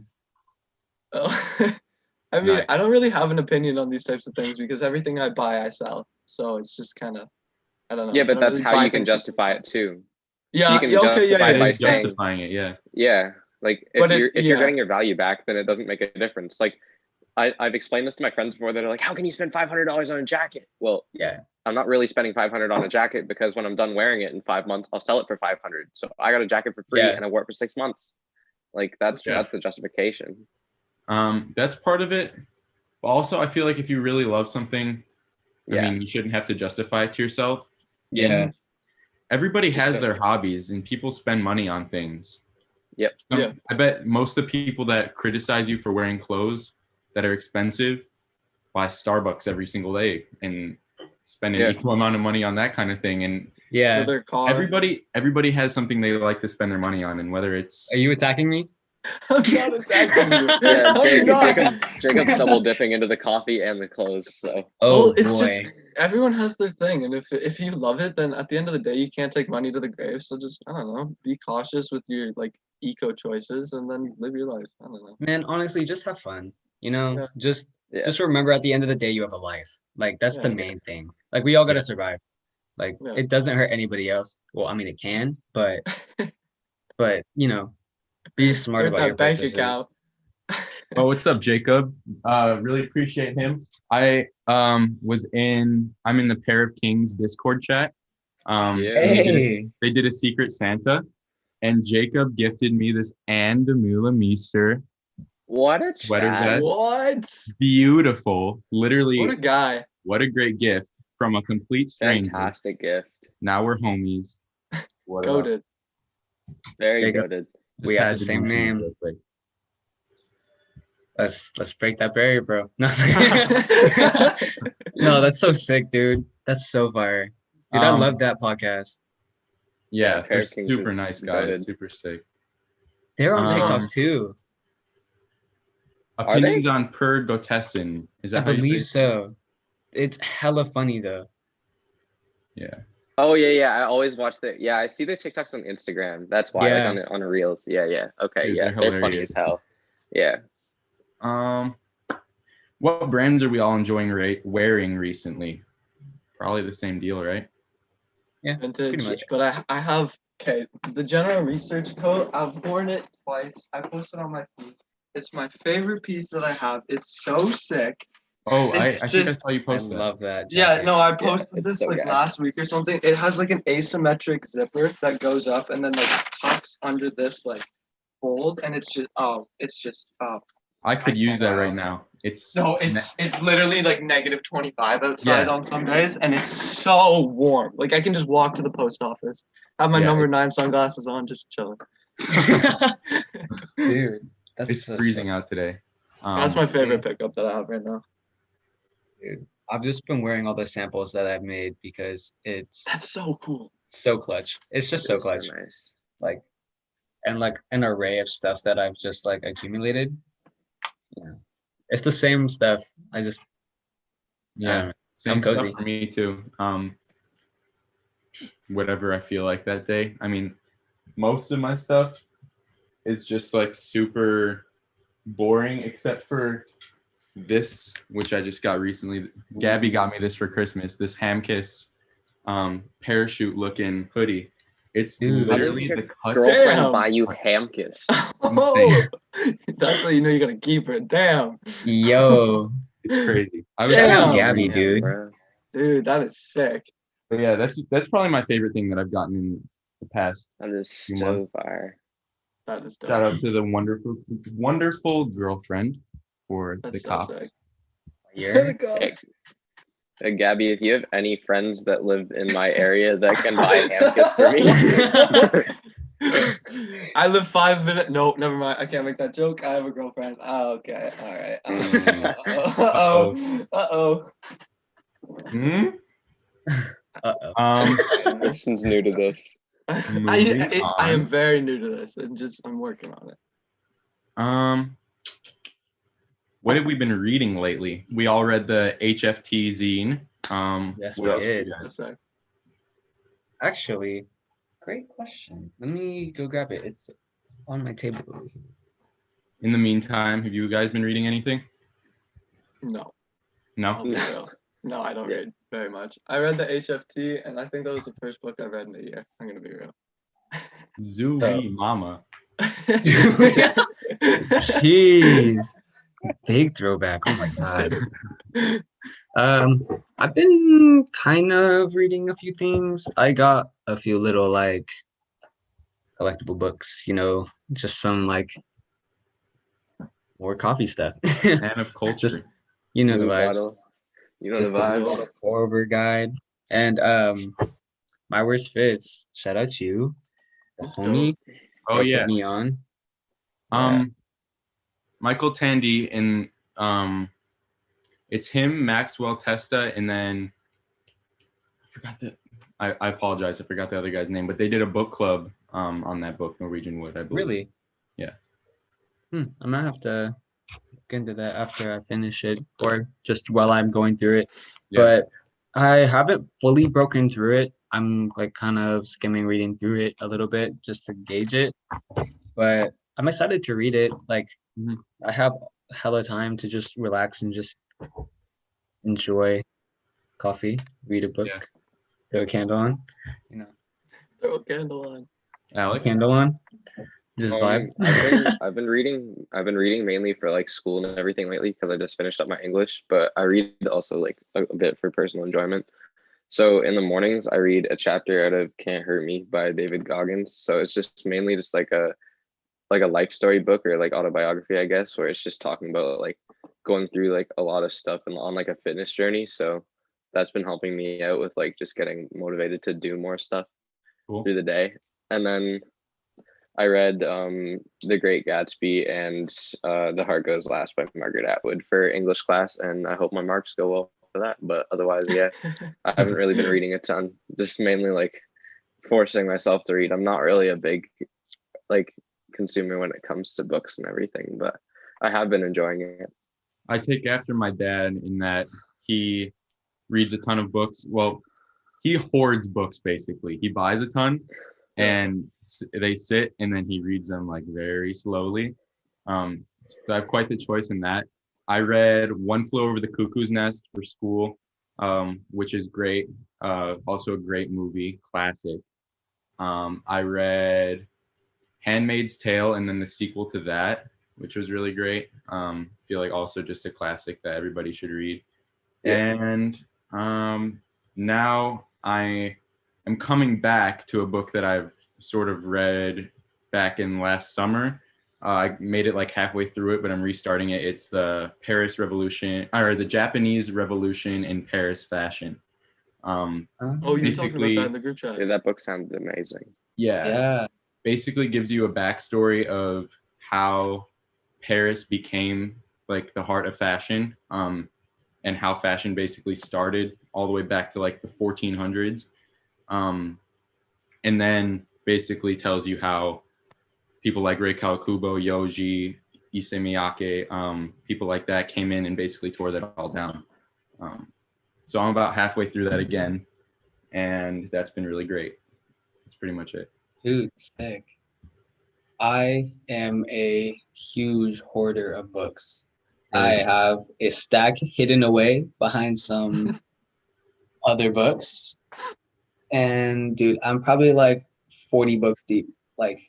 I mean, Nice. I don't really have an opinion on these types of things because everything I buy, I sell. So it's just kind of, I don't know. yeah, I but don't that's really how buy you can things just justify for it too. Yeah, You can yeah, okay, yeah, justify yeah, by yeah. It is saying- justifying it, yeah. Yeah, like But if yeah. you're getting your value back, then it doesn't make a difference. Like I've explained this to my friends before. They're like, "How can you spend $500 on a jacket?" Well, Yeah. I'm not really spending $500 on a jacket because when I'm done wearing it in 5 months, I'll sell it for $500. So I got a jacket for free Yeah. and I wore it for 6 months. Like that's Yeah. the justification. That's part of it. But also, I feel like if you really love something, Yeah. I mean, you shouldn't have to justify it to yourself. Yeah. And everybody has Just their hobbies, and people spend money on things. Yep. Yeah. I bet most of the people that criticize you for wearing clothes that are expensive buy Starbucks every single day and spend an Yeah. equal amount of money on that kind of thing. And Yeah. For their car. everybody has something they like to spend their money on, and whether it's Are you attacking me? I'm not attacking you. Yeah, I'm not. Jacob's double dipping into the coffee and the clothes. So Oh Well, it's boy. just everyone has their thing, and if you love it, then at the end of the day, you can't take money to the grave. So just I don't know, be cautious with your like eco choices, and then live your life. I don't know. Man, honestly, just have fun. You know, Yeah. just yeah. just remember at the end of the day you have a life. Like that's the Yeah. main thing. Like we all gotta survive. Like Yeah. it doesn't hurt anybody else. Well, I mean it can, but you know, be smart With about your that bank purchases. account. Oh, what's up, Jacob? Really appreciate him. I'm in the Pair of Kings Discord chat. Yeah. Hey, They did a Secret Santa, and Jacob gifted me this Anne Demula Meester What a Sweater chat. vest. What? Beautiful. Literally, What a guy. what a great gift from a complete stranger. Fantastic gift. Now we're homies. What up? Goated. Very Jacob. good. we Just got had the to same mention it name. real quick. Let's break that barrier, bro. No, no, that's so sick, dude. That's so fire. Dude, I love that podcast. Yeah, Pair they're of Kings super is nice guys. goated. Super sick. They're on TikTok Um, too. Are Opinions they? on Per Gotessen. Is I that how you say believe it? so. It's hella funny though. Yeah. Oh yeah. I always watch the. Yeah, I see their TikToks on Instagram. That's why, Yeah. like on the reels. Yeah. Okay, Dude, yeah, they're they're funny as hilarious. hell. Yeah. What brands are we all enjoying wearing recently? Probably the same deal, right? Yeah, Vintage. pretty much. But I have the general research coat. I've worn it twice. I posted on my feed. It's my favorite piece that I have. It's so sick. Oh, I It's think I just- saw you I post that. love that. Yeah, jacket. no, I posted it's this so like good. last week or something. It has like an asymmetric zipper that goes up and then like tucks under this like fold, and it's just I could use that right now. It's it's literally like -25 outside Yeah. on some days, and it's so warm. Like I can just walk to the post office, have my Yeah, number 9 sunglasses on, just chilling. Dude, that's it's freezing out today. That's my favorite pickup that I have right now. Dude, I've just been wearing all the samples that I've made because it's That's so cool. so clutch. It's just so It's clutch. nice. Like, and like an array of stuff that I've just like accumulated. Yeah, it's the same stuff. I just Yeah, I'm same stuff cozy. for me too. Whatever I feel like that day. I mean, most of my stuff is just like super boring, except for this, which I just got recently. Gabby got me this for Christmas. This Hamkiss parachute looking hoodie. It's Dude. literally How does the cuts. Girlfriend Damn. buy you Hamkiss. Oh, that's how you know you gotta keep it. Damn. Yo, It's crazy. I Shout out Damn. Gabby, Yeah, dude. bro. Dude, that is sick. But yeah, that's probably my favorite thing that I've gotten in the past. That is few so months. fire. That is dope. Shout out to the wonderful girlfriend for That's the so cops. sick. Here. Hey, Gabby, if you have any friends that live in my area that can buy Hamkiss for me, I live 5 minutes. Nope, never mind. I can't make that joke. I have a girlfriend. Oh, okay. All right. Uh-oh. Hmm? Uh-oh. Christian's new to this. Moving I am on. very new to this, and I'm working on it. What have we been reading lately? We all read the HFT zine. Yes, what we else did. you guys- That's sick. Actually, great question. Let me go grab it. It's on my table over here. In the meantime, have you guys been reading anything? No, No. I'll be real. No, I don't Yeah. read very much. I read the HFT, and I think that was the first book I read in a year. I'm gonna be real. Zooey mama. Jeez. Big throwback. Oh my god. I've been kind of reading a few things. I got a few little like collectible books, just some like more coffee stuff. Man of culture. Just the Blue vibes. bottle. You know Just the a vibes. little pour over guide. And my worst fits. Shout out you, the That's homie. dope. Oh that yeah. put me on. Michael Tandy and it's him, Maxwell Testa, and then I forgot I apologize, I forgot the other guy's name, but they did a book club on that book, Norwegian Wood, I believe. Really? Yeah. I might have to look into that after I finish it, or just while I'm going through it. Yeah. But I haven't fully broken through it. I'm like kind of skimming reading through it a little bit just to gauge it. But I'm excited to read it. Like I have hella time to just relax and just enjoy coffee, read a book, Yeah. throw a candle on, Throw a candle on. Alex? candle on, just vibe. I've been reading mainly for like school and everything lately because I just finished up my English, but I read also like a bit for personal enjoyment. So in the mornings I read a chapter out of Can't Hurt Me by David Goggins. So it's just mainly just like a life story book or like autobiography, I guess, where it's just talking about like going through like a lot of stuff and on like a fitness journey. So that's been helping me out with like just getting motivated to do more stuff Cool. through the day. And then I read The Great Gatsby and The Heart Goes Last by Margaret Atwood for English class, and I hope my marks go well for that. But otherwise, yeah, I haven't really been reading a ton. Just mainly like forcing myself to read. I'm not really a big like consumer when it comes to books and everything, but I have been enjoying it. I take after my dad in that he reads a ton of books. Well, he hoards books basically. He buys a ton and they sit and then he reads them like very slowly. So I have quite the choice in that. I read One Flew Over the Cuckoo's Nest for school, which is great. Also a great movie, classic. I read Handmaid's Tale and then the sequel to that, which was really great. Feel like also just a classic that everybody should read. Yeah. And now I am coming back to a book that I've sort of read back in last summer. I made it like halfway through it, but I'm restarting it. It's the Paris Revolution, or the Japanese Revolution in Paris Fashion. Oh, you were talking Basically- about that in the group chat. Yeah, that book sounded amazing. Yeah. Basically gives you a backstory of how Paris became like the heart of fashion, and how fashion basically started all the way back to like the 1400s. And then basically tells you how people like Rei Kawakubo, Yoji, Issey Miyake, people like that came in and basically tore that all down. So I'm about halfway through that again, and that's been really great. That's pretty much it. Dude, sick. I am a huge hoarder of books. I Really? have a stack hidden away behind some other books. And dude, I'm probably like 40 books deep. Like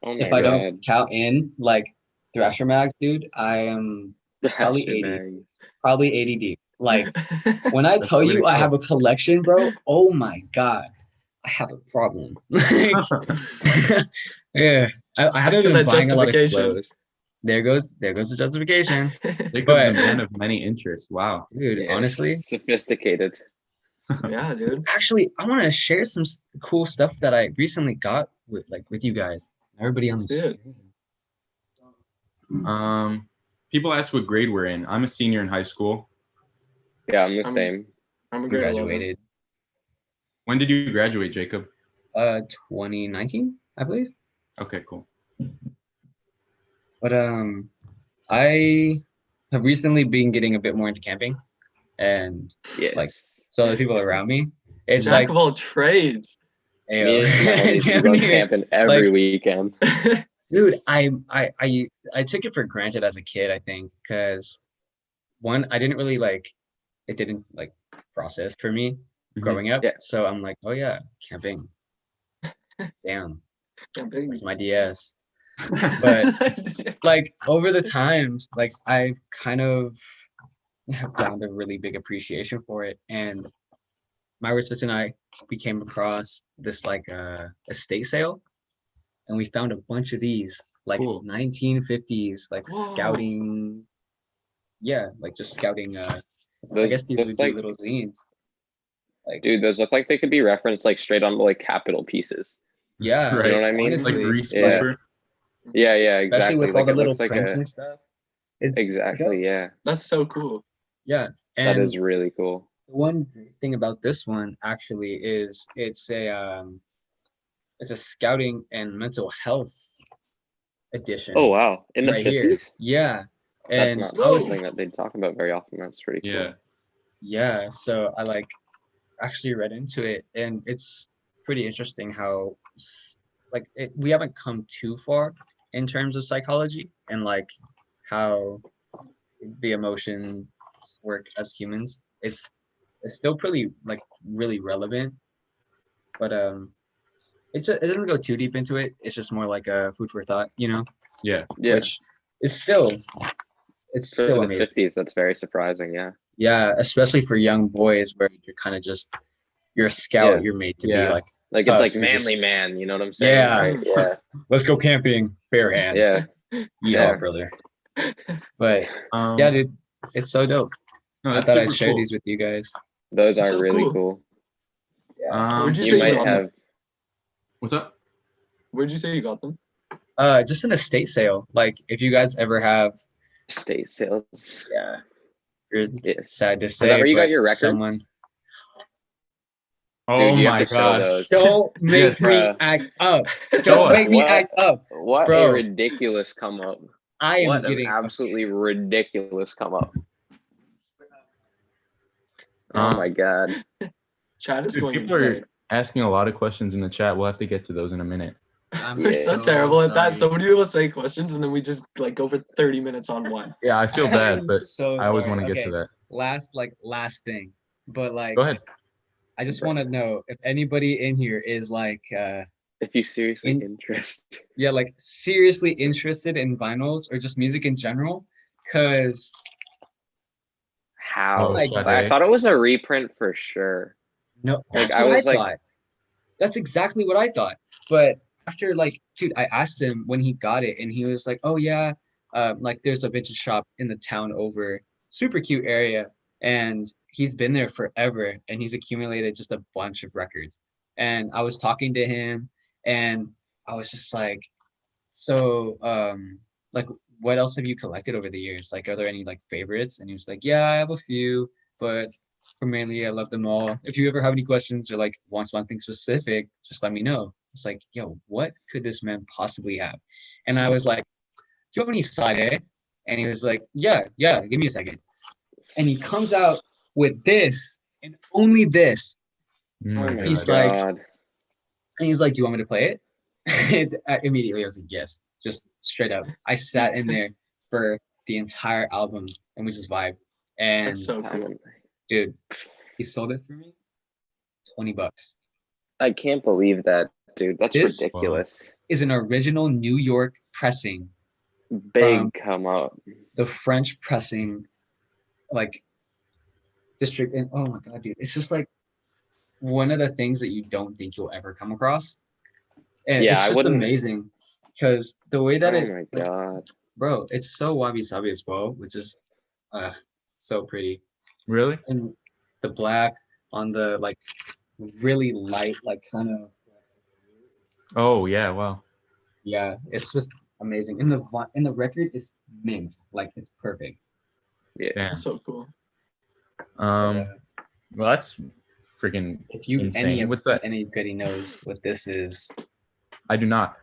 Oh if my I don't god. count in like Thrasher Mags, dude, I am probably Thrasher 80. Mag. Probably 80 deep. Like when I That's tell the way you to I go. have a collection, bro, oh my God, I have a problem. Like, yeah, I Back haven't to been that buying a lot of justification. clothes. There goes the justification. Jacob's But a man of many interests. Wow. dude, Yes, honestly, sophisticated. Yeah, dude. actually, I want to share some cool stuff that I recently got with you guys, everybody on Let's the do it. People ask what grade we're in. I'm a senior in high school. Yeah, I'm the I'm- same. I'm a grade 11. Graduated When did you graduate, Jacob? 2019, I believe. Okay, cool. But I have recently been getting a bit more into camping, and Yes. like so the people around me, it's Jack like, of all trades. Me and my homies we damn go near. camping every Like, weekend. Dude, I took it for granted as a kid, I think, because one, I didn't really like it didn't like process for me Mhm. growing up. Yeah. So I'm like, oh yeah, camping. Damn, Camping. where's my DS? But like over the times, like I've kind of have found a really big appreciation for it. And my Misfits and I, we came across this like estate sale, and we found a bunch of these like Cool. 1950s like Whoa. scouting. Yeah, like just scouting. I Those guess these look would be like, little zines. Like, dude, those look like they could be referenced like straight onto like Capital pieces. yeah, Right. You know what I mean? honestly, Like Grease Yeah. paper. Yeah, yeah, especially exactly. with all Like the it little looks like prints a and stuff. It's exactly, yeah. That's so cool. Yeah, That and is really cool. the one great thing about this one actually is it's a scouting and mental health edition Oh wow. In the right here. 50s? Yeah, That's and not I was something that they talk about very often. That's pretty cool. Yeah. yeah, so I like actually read into it, and it's pretty interesting how like we haven't come too far in terms of psychology and like how the emotions work as humans. It's still pretty like really relevant, but it doesn't go too deep into it. It's just more like a food for thought, you know, Yeah. Yeah. which is still it's For still the amazing. 50s, that's very surprising, yeah. Yeah, especially for young boys where you're kind of just you're a scout, Yeah. you're made to Yeah. be like Like tough, it's like you're just- manly man, you know what I'm saying? Yeah. Right? Yeah. let's go camping, bare hands. Yeah. Yeehaw, Yeah. brother. But yeah, dude, it's so dope. No, I that's thought I'd super share cool. these with you guys. Those That's are so really cool. cool. Where'd you You say might got them? have What's up? Where'd you say you got them? Just an estate sale. Like if you guys ever have, state sales. yeah, you're Yes. sad to Is say, that where you got but your records? someone Oh you have my to show gosh. those. don't make Yes, me bruh. act up. Show Don't us. make me What? act up. What Bro. a ridiculous come up. I am What an getting absolutely ridiculous come up. Oh my god. Chat is Dude, going people insane. are asking a lot of questions in the chat. We'll have to get to those in a minute. We're so Yeah. terrible at that. sorry. Somebody will say questions and then we just like go for 30 minutes on one. Yeah, I feel bad, I'm but so I always sorry. want to get Okay, to that. last thing, but like Go ahead. I just want to know if anybody in here is like If you seriously In- interest. yeah, like seriously interested in vinyls or just music in general, because How? Oh my Like, I thought it was a reprint for sure. no, Like, that's I what I was like- thought. That's exactly what I thought. But after like, dude, I asked him when he got it, and he was like, "Oh yeah, like there's a vintage shop in the town over, super cute area, and he's been there forever, and he's accumulated just a bunch of records." And I was talking to him, and I was just like, "So, like, what else have you collected over the years? Like, are there any like favorites?" And he was like, "Yeah, I have a few, but." Mainly, I love them all. If you ever have any questions or like want something specific, just let me know. It's like, yo, what could this man possibly have? And I was like, do you have any side A? And he was like, yeah, give me a second. And he comes out with this and only this. Oh Mm, my He's God. like- god. And he's like, do you want me to play it? Immediately I was like, yes, just straight up. I sat in there for the entire album and we just vibe. And That's so cool. dude, he sold it for me $20. I can't believe that, dude. That's This ridiculous. is an original New York pressing, Big come up. the French pressing, like district. And oh my god, dude, it's just like one of the things that you don't think you'll ever come across. And Yeah, it's I just wouldn't. amazing because the way that Oh it's my like, god. bro, it's so wabi sabi as well, which is so pretty. Really? And the black on the like really light, like kind of Oh yeah, wow. yeah, it's just amazing. And the record is mint, like it's perfect. Yeah. Damn. That's so cool. Well, that's freaking If you insane. What's that? anybody knows what this is, I do not.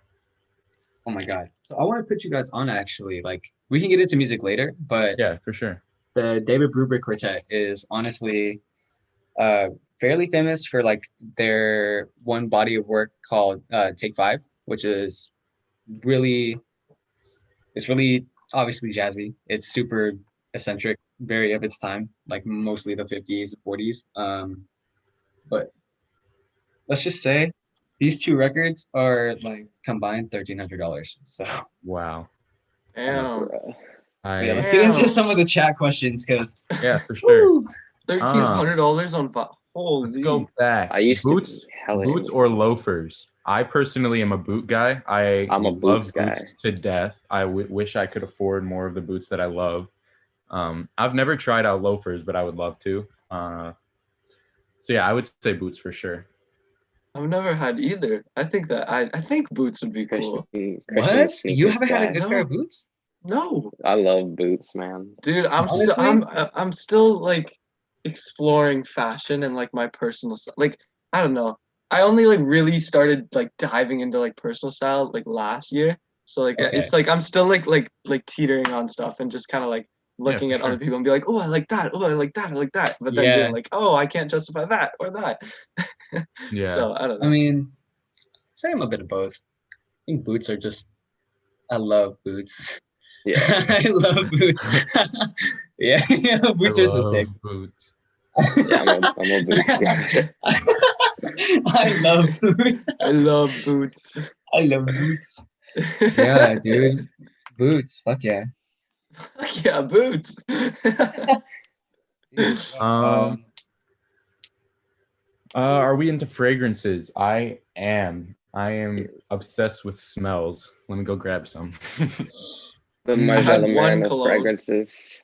oh my god. So I want to put you guys on actually. Like we can get into music later, but Yeah, for sure. the David Brubeck Quartet is honestly fairly famous for like their one body of work called Take Five, which is really it's really obviously jazzy. It's super eccentric, very of its time, like mostly the 50s, 40s. But let's just say these two records are like combined $1,300. So Wow. Damn. Bruh. yeah, let's get into Damn. some of the chat questions because Yeah, for sure. $1,300 on holy. Let's go back. I used boots, to be hella boots into or loafers. I personally am a boot guy. I'm a love boots guy. boots to death. I wish I could afford more of the boots that I love. I've never tried out loafers, but I would love to. So yeah, I would say boots for sure. I've never had either. I think boots would be cool. Christian what? sneakers You haven't had a guy. good pair of boots? No, I love boots, man. dude, Honestly? I'm still like exploring fashion and like my personal style. Like I don't know. I only like really started like diving into like personal style like last year. So like Okay. it's like I'm still like teetering on stuff and just kind of like looking for at other sure. people and be like, oh, I like that. Oh, I like that. I like that. But then Yeah. being like, oh, I can't justify that or that. Yeah. So I don't know. I mean, say I'm a bit of both. I think boots are just, I love boots. Yeah. I love boots. yeah, boots I are so love sick. boots. Yeah, I'm a boots guy. I love boots. I love boots. I love boots. Yeah, dude. Boots. Fuck yeah. Fuck yeah, boots. Dude, Are we into fragrances? I am obsessed with smells. Let me go grab some. The I had Margiela one man of cologne. fragrances.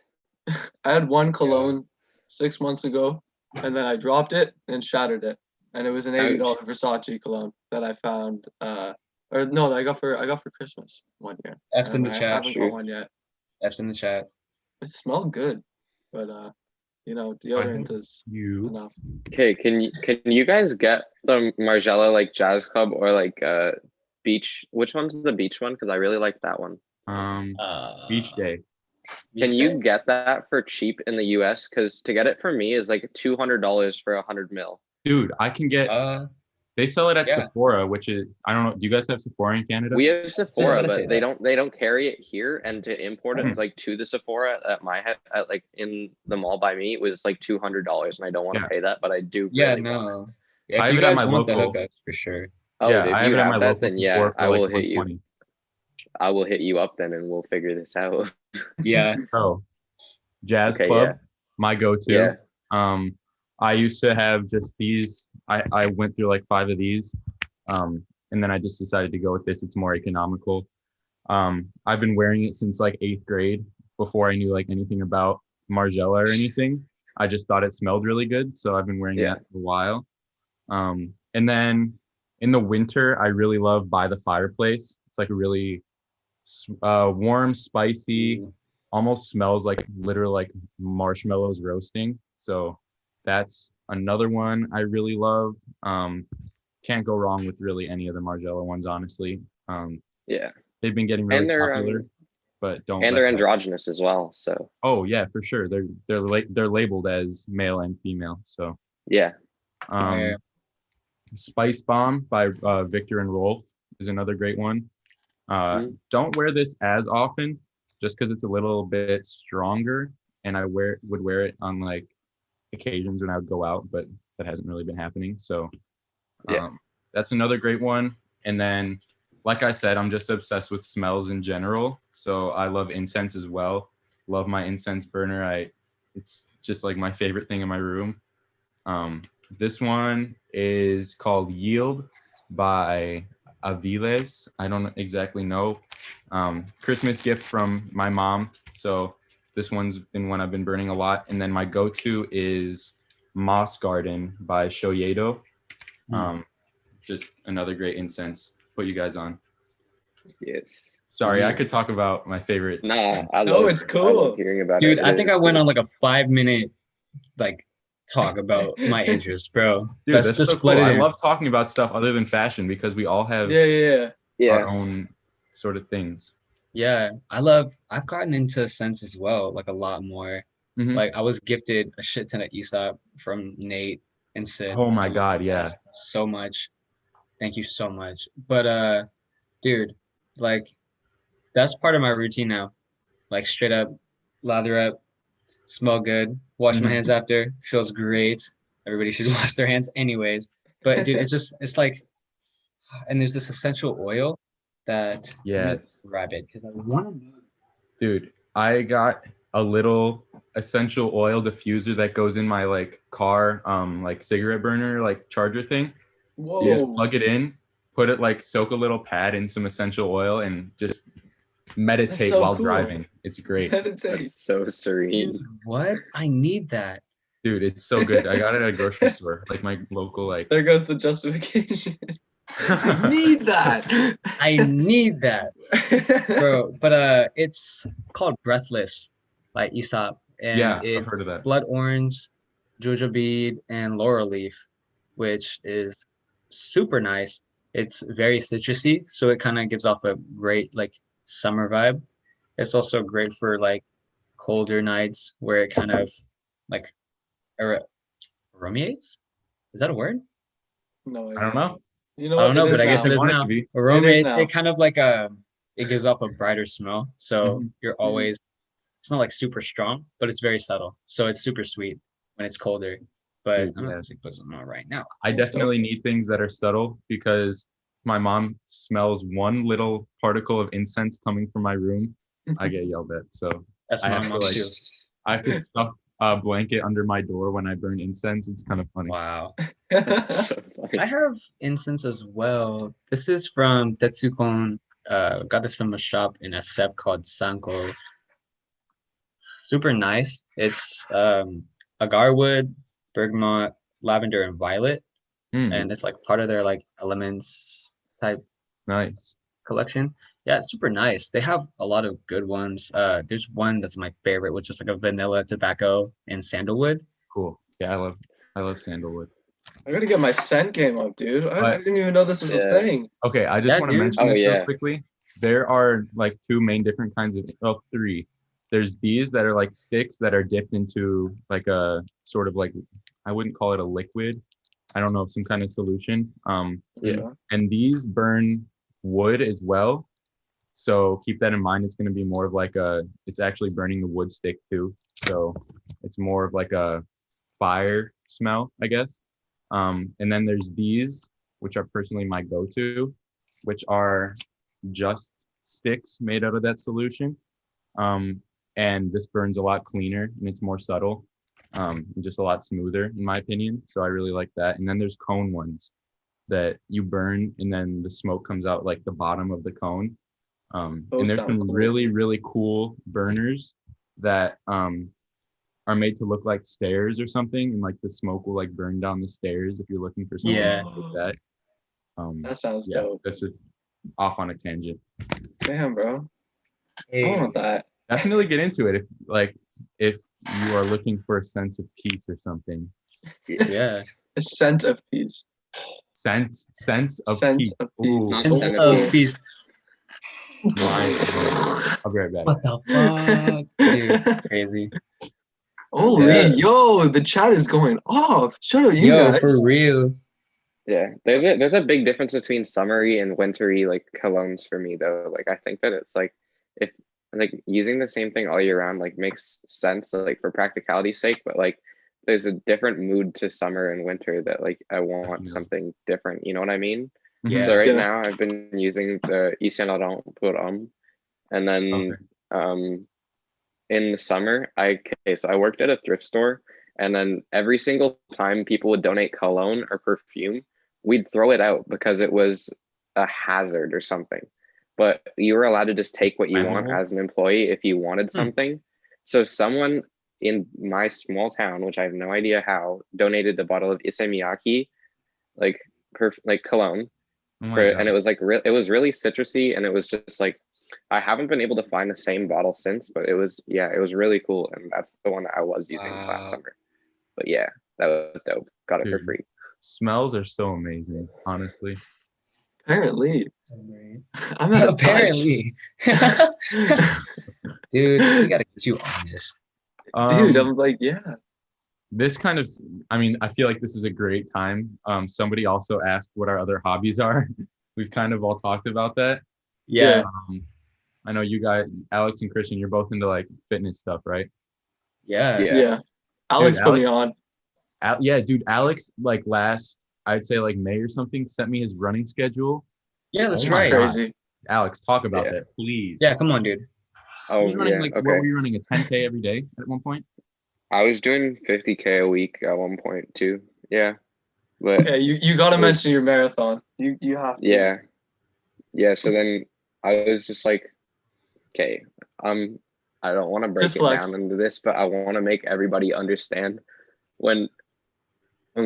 I had one cologne 6 months ago, and then I dropped it and shattered it. And it was an $80 Versace cologne that I found. Or no, that I got for Christmas one year. F's in the I chat. haven't got one yet. F's in the chat. It smelled good, but deodorant is You. enough. Okay, can you guys get the Margiela like Jazz Club or like beach? Which one's the beach one? Because I really like that one. Beach day. Can you get that for cheap in the US? Because to get it for me is like $200 for 100 ml. Dude, I can get. They sell it at yeah. Sephora, which is I don't know. Do you guys have Sephora in Canada? We have Sephora, gonna say but they that. don't carry it here. And to import it like to the Sephora at my head at like in the mall by me, it was like $200, and I don't want to Yeah. pay that, but I do. Yeah, really no. want it. Yeah, I if have you it at guys my want the local- hookups for sure. Oh, Yeah, if I have you it at have my that, local then yeah, Sephora for I like will hit you. $120. I will hit you up then, and we'll figure this out. Yeah. Oh, Jazz Okay, Club, yeah. my go-to. Yeah. I used to have just these. I went through like 5 of these, and then I just decided to go with this. It's more economical. I've been wearing it since like 8th grade. Before I knew like anything about Margiela or anything, I just thought it smelled really good, so I've been wearing Yeah. that for a while. And then in the winter, I really love By the Fireplace. It's like a really warm, spicy, almost smells like literal like marshmallows roasting. So that's another one I really love. Can't go wrong with really any of the Margiela ones, honestly. Yeah. They've been getting really And they're popular, but don't. and let they're that- androgynous as well. So Oh yeah, for sure. They're labeled as male and female. So yeah. Yeah. Spice Bomb by Victor and Rolf is another great one. Mm. Don't wear this as often, just because it's a little bit stronger, and I would wear it on like occasions when I would go out, but that hasn't really been happening. So Yeah. that's another great one. And then, like I said, I'm just obsessed with smells in general. So I love incense as well. Love my incense burner. It's just like my favorite thing in my room. This one is called Yield by Aviles. I don't exactly know. Christmas gift from my mom. So this one's been one I've been burning a lot. And then my go-to is Moss Garden by Shoyedo. Just another great incense. Put you guys on. Yes. Sorry, I could talk about my favorite. Nah, scents. It's I cool. love hearing about Dude, it. I think I It's went cool. on like a 5-minute like talk about my interests, bro. Dude, Let's that's just so split cool. it I in. love talking about stuff other than fashion because we all have Yeah. Yeah. our own sort of things. Yeah, I've gotten into scents as well, like a lot more. Mhm. Like I was gifted a shit ton of Aesop from Nate and Sid. Oh my I love God, you guys yeah. so much. Thank you so much. But dude, like that's part of my routine now. Like straight up, lather up, smell good, wash my Mhm. hands after, feels great. Everybody should wash their hands anyways. But dude, it's like, and there's this essential oil that let me Yes. grab it because I want to. Dude, I got a little essential oil diffuser that goes in my like car, like cigarette burner, like charger thing. You just Whoa. plug it in, put it like soak a little pad in some essential oil and just meditate so while cool. driving. It's great. Meditate. That's so serene. Dude, what? I need that. Dude, it's so good. I got it at a grocery store, like my local like There goes the justification. Need that. I need that, bro. But it's called Breathless by Aesop, and Yeah, I've it's heard of that. blood orange, jojoba and laurel leaf, which is super nice. It's very citrusy, so it kind of gives off a great like summer vibe. It's also great for like colder nights where it kind of like aromates. Is that a word? No, I don't know. You know I don't what? know, It but is I guess now. it is Want it now. to be. Aromates, now. it kind of like it gives off a brighter smell. So Mhm. you're always, it's not like super strong, but it's very subtle. So it's super sweet when it's colder. But Dude, I'm yeah. not actually put some on right now. I That's definitely need things that are subtle because my mom smells one little particle of incense coming from my room. I get yelled at. So That's I my have to mom like too. I have to stuff a blanket under my door when I burn incense. It's kind of funny. Wow. That's so funny. I have incense as well. This is from Tetsukon. Got this from a shop in a sep called Sanko. Super nice. It's agarwood, bergamot, lavender, and violet. And it's like part of their like elements type Nice. collection. Yeah, it's super nice. They have a lot of good ones. There's one that's my favorite, which is like a vanilla tobacco and sandalwood. Cool. Yeah, I love sandalwood. I gotta get my scent game up, dude. I But- didn't even know this was a Yeah. thing. Okay, I just Yeah, want to dude. mention Oh, this real yeah. quickly. There are like two main different kinds of, well, three. There's these that are like sticks that are dipped into like a sort of like, I wouldn't call it a liquid. I don't know, some kind of solution. Yeah. And these burn wood as well. So keep that in mind. It's going to be more of like it's actually burning the wood stick too. So it's more of like a fire smell, I guess. And then there's these, which are personally my go-to, which are just sticks made out of that solution. And this burns a lot cleaner and it's more subtle, and just a lot smoother in my opinion. So I really like that. And then there's cone ones that you burn and then the smoke comes out like the bottom of the cone. And Those there's sound some cool. really, really cool burners that are made to look like stairs or something, and like the smoke will like burn down the stairs if you're looking for something Yeah. like that. That sounds Yeah, dope. that's just off on a tangent. Damn, bro. I Hey, want that. Definitely get into it if you are looking for a sense of peace or something. yeah. A scent of peace. Sense of Sense peace. of peace. Ooh, Not Sense sense of of peace. I'll be right back. What the fuck? Dude, crazy. Holy, Yeah. yo, the chat is going off. Shout out you Yo, guys. for real. Yeah, there's a big difference between summery and wintry like colognes for me though. Like I think that it's like if like using the same thing all year round like makes sense like for practicality's sake, but like there's a different mood to summer and winter that like I want Definitely. something different. You know what I mean? Yeah. So right Yeah. now I've been using the Saint Laurent pour homme, and then Okay. in the summer, so I worked at a thrift store, and then every single time people would donate cologne or perfume, we'd throw it out because it was a hazard or something. But you were allowed to just take what you want Flammable? as an employee if you wanted Hmm. something. So someone in my small town, which I have no idea how, donated a bottle of Issey Miyake, like like cologne, Oh my and god. it was like it was really citrusy, and it was just like I haven't been able to find the same bottle since, but it was really cool, and that's the one that I was using last Wow. summer. But yeah, that was dope. Got it for Dude. free. Smells are so amazing, honestly. Apparently, I'm out of touch. Apparently. Dude, we gotta get you on this. Dude, Um, I'm like, yeah. this kind of, I mean, I feel like this is a great time. Somebody also asked what our other hobbies are. We've kind of all talked about that. Yeah. I know you guys, Alex and Christian, you're both into like fitness stuff, right? Yeah. Yeah. Yeah. Alex Dude, put me on. Yeah, dude, Alex, like I'd say like May or something, sent me his running schedule. Yeah, that's Oh It's my right. God. crazy. Alex, talk about Yeah. that, please. Yeah, come on, dude. He Oh was running yeah. like, what Okay. were you running, a 10K every day at one point? I was doing 50K a week at one point too. Yeah. But Okay, you got to it was- mention your marathon. You have to. yeah. Yeah. So then I was just like, okay, I don't want to break Just it flex. down into this, but I want to make everybody understand when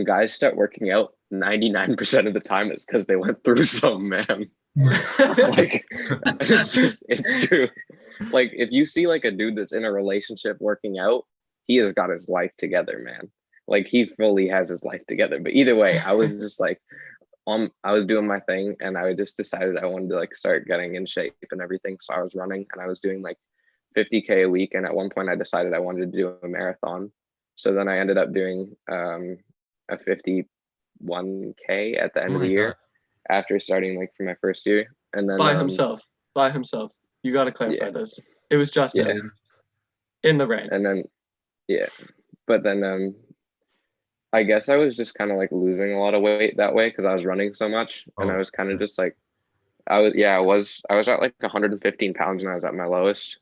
guys start working out, 99% of the time it's because they went through some, man. Like it's true. Like if you see like a dude that's in a relationship working out, he has got his life together, man. Like he fully has his life together. But either way, I was just like I was doing my thing, and I just decided I wanted to like start getting in shape and everything. So I was running, and I was doing like 50K a week, and at one point I decided I wanted to do a marathon. So then I ended up doing a 51K at the end Oh of my the year God. after starting like for my first year, and then By himself. By himself. You got to clarify Yeah. this. It was just Yeah. him in the rain. And then but then I guess I was just kind of like losing a lot of weight that way because I was running so much, and I Oh, was kind of sure. just like I was at like 115 pounds when I was at my lowest,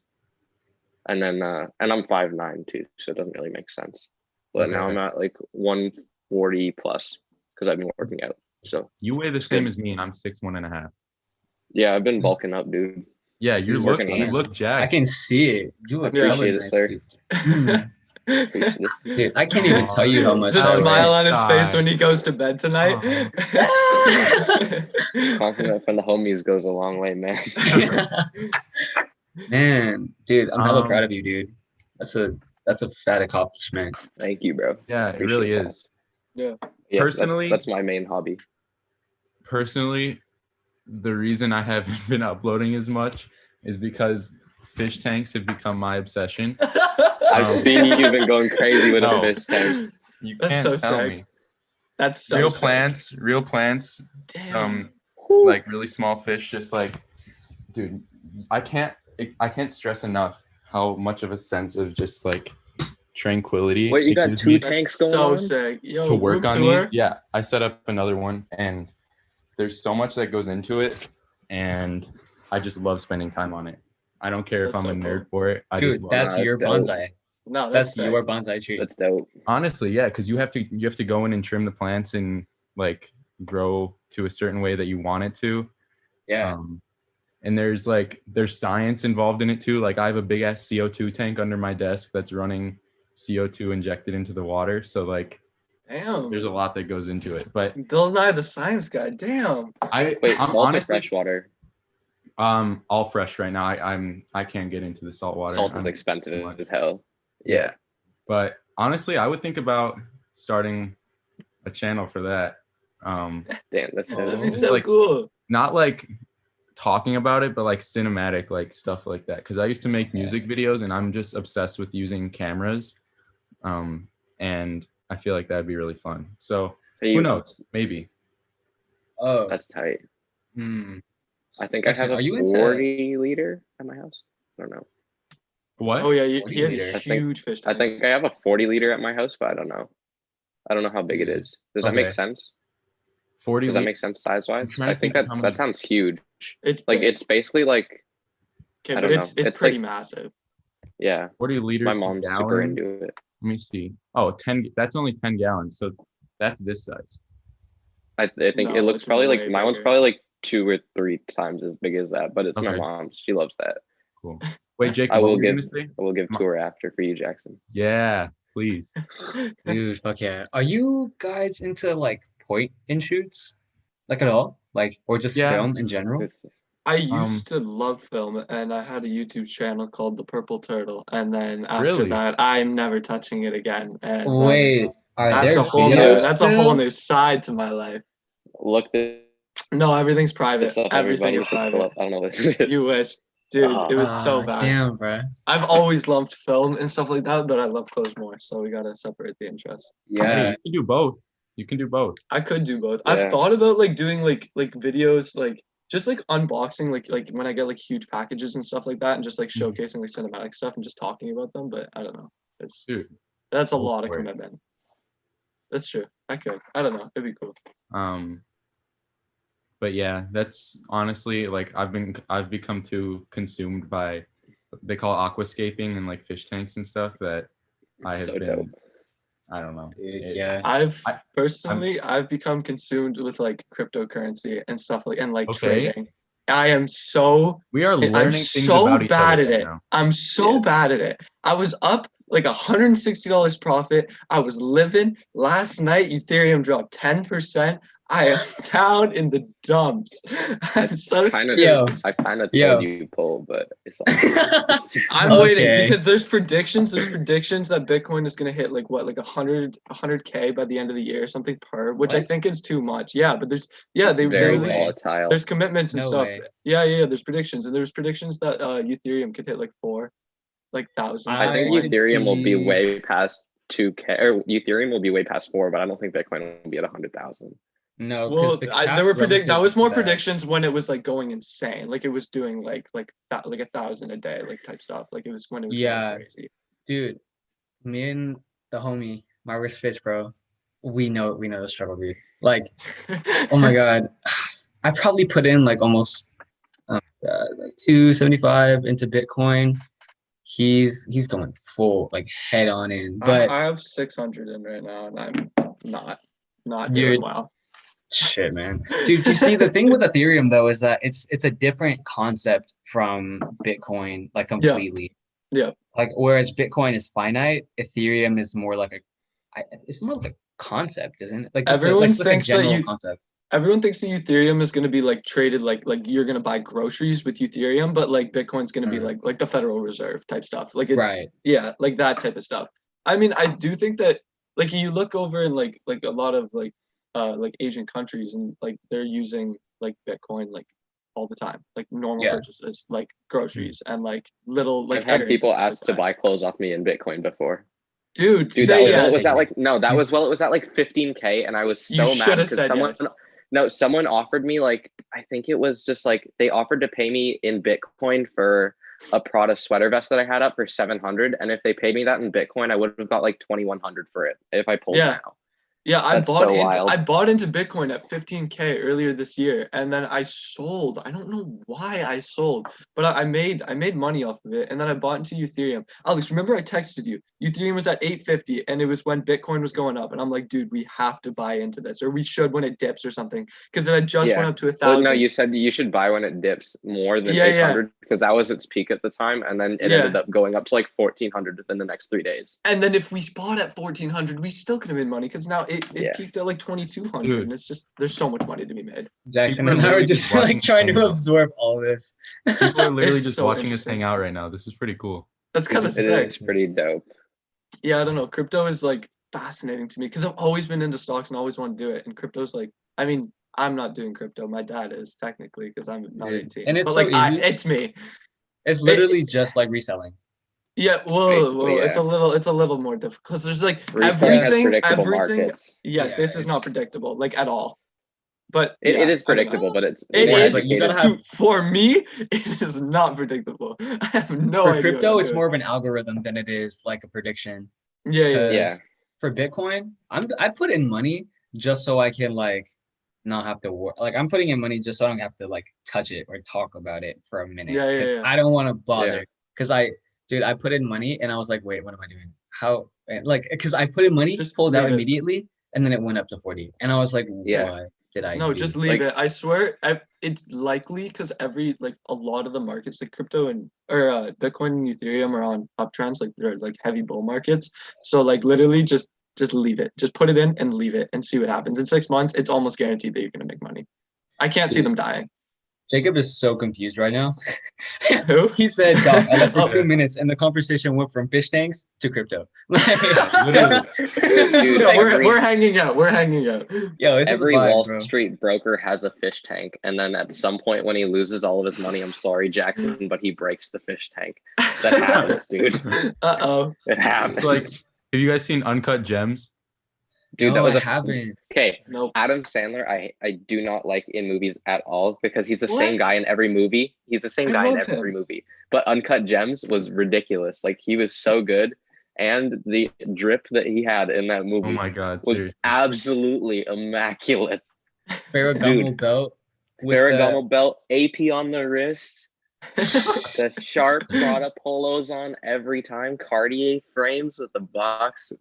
and then and I'm 5'9" too, so it doesn't really make sense. But now I'm Okay. at like 140 plus because I've been working out. So You weigh the it's same good. as me, and I'm 6'1.5". Yeah, I've been bulking up, dude. Yeah, I'm working on you it. look I jacked. can see it. You look Yeah. Appreciate hella it, nice, sir. dude. Mm. Appreciate it. Dude, I can't even tell you how much The I Alex, smile on his face stop. when he goes to bed tonight. Compliment from the homies goes a long way, man. Man, dude, I'm hella proud Um, of you, dude. That's a fat accomplishment. Thank you, bro. Yeah, it Appreciate really that. is. Yeah, Personally- that's my main hobby. Personally, the reason I haven't been uploading as much is because fish tanks have become my obsession. I've seen you've been going crazy with No. the fish tanks. You That's can't so tell sick. me. That's so Real sick. plants, Damn. some Whew. like really small fish, just like, dude, I can't stress enough how much of a sense of just like tranquility Wait, you it got gives two me That's tanks going so on? sick. Yo, to work room on tour. these. Yeah, I set up another one, and there's so much that goes into it, and I just love spending time on it. I don't care if That's I'm a so nerd cool. for it. I Dude, just love that's it. Nah, your that's dope. bonsai. No, That's sick. your bonsai tree. That's dope. Honestly, yeah, because you have to go in and trim the plants and like grow to a certain way that you want it to. Yeah. And there's science involved in it too. Like I have a big ass CO2 tank under my desk that's running CO2 injected into the water. So like Damn. there's a lot that goes into it. But Bill Nye the Science Guy. Damn. Wait, I'm salt or honestly fresh water? all fresh right now. I can't get into the salt water. Salt is I'm expensive too much. as hell. Yeah. Yeah. But honestly, I would think about starting a channel for that. Damn, that's That'd heavy. be Just so like- cool. Not like talking about it, but like cinematic, like stuff like that. Because I used to make music videos, and I'm just obsessed with using cameras. And I feel like that'd be really fun. So Hey, who knows? Maybe. Oh, That's tight. Hmm. I think I have Jackson, a are you into 40 liter at my house. I don't know. What? Oh yeah, What he has a liter? I think- huge fish I tank. think I have a 40 liter at my house, but I don't know. I don't know how big it Yeah. is. Does that make Okay. sense? 40 Does that li- make sense size wise? trying I to think think of how that many- sounds huge. It's Like big. it's basically like Okay, I but don't it's know. it's It's pretty like massive. yeah. 40 liters My to mom's super gallons. into it. Let me see. Oh, 10. That's only 10 gallons. So that's this size. I think it No, looks it's probably like way my one's bigger. probably like 2 or 3 times as big as that, but it's my Okay. mom's. She loves that. Cool. Wait, Jacob, I what will were you give gonna say? I will give Ma- tour after for you, Jackson. Yeah, please. dude, fuck yeah. Are you guys into like point and shoots? Like at all? Like, or just Yeah. film in general? I used to love film, and I had a YouTube channel called The Purple Turtle, and then after Really? that, I'm never touching it again. And Wait, are that's there a whole new videos that's a whole still? new side to my life. Look this No, everything's private. up, Everything everybody. is If it's still private. up. I don't know what it is. You wish, dude. Ah. It was so bad. Damn, bro. I've always loved film and stuff like that, but I love clothes more. So we gotta separate the interests. Hey, Yeah. you can do both. You can do both. I could do both. Yeah. I've thought about like doing like videos like just like unboxing like when I get like huge packages and stuff like that and just like Mhm. showcasing like cinematic stuff and just talking about them, but I don't know. It's Dude. that's a go lot of for it. commitment. That's true. I could. I don't know. It'd be cool. But yeah, that's honestly like I've become too consumed by they call it aquascaping and like fish tanks and stuff that I have So been dope. I don't know. Dude, It- yeah. I- Personally I've become consumed with like cryptocurrency and stuff like and like Okay. trading. I am so We are learning I'm things so about each bad other at right it. now. I'm so Yeah. bad at it. I was up like $160 profit. I was living. Last night, Ethereum dropped 10%. I am down in the dumps. I'm so Kinda- scared. Yo. I kind of Yo. told you pull, but it's all I'm waiting Okay. because there's predictions. There's predictions that Bitcoin is going to hit like what, like 100K by the end of the year, something per, which I What? think is too much. Yeah, but there's it's they very released. way. volatile. There's commitments and No stuff. way. Yeah. There's predictions, and there's predictions that Ethereum could hit like 4,000. I think want to Ethereum will be see- way past 2K, or Ethereum will be way past 4, but I don't think Bitcoin will be at 100,000. No, Well, because there were that was more predictions. predictions when it was like going insane, like it was doing like 1,000 a day, like type stuff. Like it was when it was Yeah. going crazy. Dude, me and the homie, my wrist fits, bro. We know the struggle, dude. Like, oh my god, I probably put in like almost like 275 into Bitcoin. He's going full like head on in, but I have 600 in right now, and I'm not Dude. doing well. shit, man. Dude, you see the thing with Ethereum though is that it's a different concept from Bitcoin, like completely. Yeah. Like whereas Bitcoin is finite, Ethereum is more like it's more like a concept, isn't it? Like just Everyone like a thinks that general concept. Everyone thinks the Ethereum is going to be like traded like you're going to buy groceries with Ethereum, but like Bitcoin's going to be like the Federal Reserve type stuff. Like it's Right. yeah, like that type of stuff. I mean, I do think that like you look over in like a lot of like Asian countries and like they're using like Bitcoin like all the time, like normal Yeah. purchases, like groceries and like little like I've had errands and people stuff like ask to that. buy clothes off me in Bitcoin before. Dude, Dude, say that was yes. what was that like? No, that was well, it was at like 15K, and I was You so should mad have because said someone yes. no, someone offered me like I think it was just like they offered to pay me in Bitcoin for a Prada sweater vest that I had up for 700, and if they paid me that in Bitcoin, I would have got like 2,100 for it if I pulled Yeah. now. Yeah, That's so wild. I bought into Bitcoin at 15K earlier this year, and then I sold. I don't know why I sold, but I made money off of it, and then I bought into Ethereum. Alex, remember I texted you. Ethereum was at 850, and it was when Bitcoin was going up, and I'm like, dude, we have to buy into this, or we should when it dips or something, because it just Yeah. went up to Well, 1,000. no, you said you should buy when it dips more than Yeah, 800 because that was its peak at the time, and then it Yeah. ended up going up to like 1,400 within the next 3 days. And then if we bought at 1,400, we still could have made money because now it Yeah. peaked at like 2,200, Dude. and it's just there's so much money to be made. Jackson People are and I were literally just just like watching trying to Hangout. absorb all this. People are literally It's just so watching us interesting. hang out right now. This is pretty cool. That's kind of It sick. is pretty dope. Yeah, I don't know. Crypto is like fascinating to me because I've always been into stocks and always wanted to do it. And crypto's like, I mean, I'm not doing crypto. My dad is technically because I'm not Dude, 18. and it's but so like, easy. it's me. It's literally just like reselling. Yeah, well, Basically, it's yeah. a little more difficult because there's like Reselling has everything. predictable markets. Yeah, Yeah, this is not it's- predictable like at all. But It yeah, is I don't know. predictable, but it's It more is, but you educated. gotta have for me, it is not predictable. I have no for idea. crypto, what it's I'm more of an algorithm than it is like a prediction. doing. Yeah. Because Yeah. for Bitcoin, I put in money just so I can like not have to work. Like I'm putting in money just so I don't have to like touch it or talk about it for a minute. Yeah, yeah, 'Cause yeah. I don't want to Yeah. bother. Because I put in money and I was like, wait, what am I doing? How like because I put in money, Just pulled out leave it. immediately, and then it went up to 40. And I was like, Yeah. what did I No, do? just leave Like- it. I swear, it's likely because a lot of the markets, like crypto and Bitcoin and Ethereum, are on uptrends. Like they're like heavy bull markets. So like literally, just leave it. Just put it in and leave it and see what happens. In 6 months, it's almost guaranteed that you're gonna make money. I can't see them dying. Jacob is so confused right now. Who? He said, Doc, I left for Oh. 2 minutes and the conversation went from fish tanks to crypto. Literally. Dude, No, every- we're hanging out. We're hanging out. Yo, this Every is a vibe, Wall bro. Street broker has a fish tank, and then at some point when he loses all of his money, I'm sorry, Jackson, but he breaks the fish tank. That happens, dude. Uh-oh. It happens. Like, have you guys seen Uncut Gems? Dude, No, that was I a haven't. okay. Nope. Adam Sandler, I do not like in movies at all because he's the same What? guy in every movie. He's the same I guy in love every him. movie. But Uncut Gems was ridiculous. Like he was so good, and the drip that he had in that movie Oh my god, was seriously. absolutely immaculate. Ferragamo belt. With Ferragamo belt, AP on the wrist, the sharp Prada polos on every time, Cartier frames with the box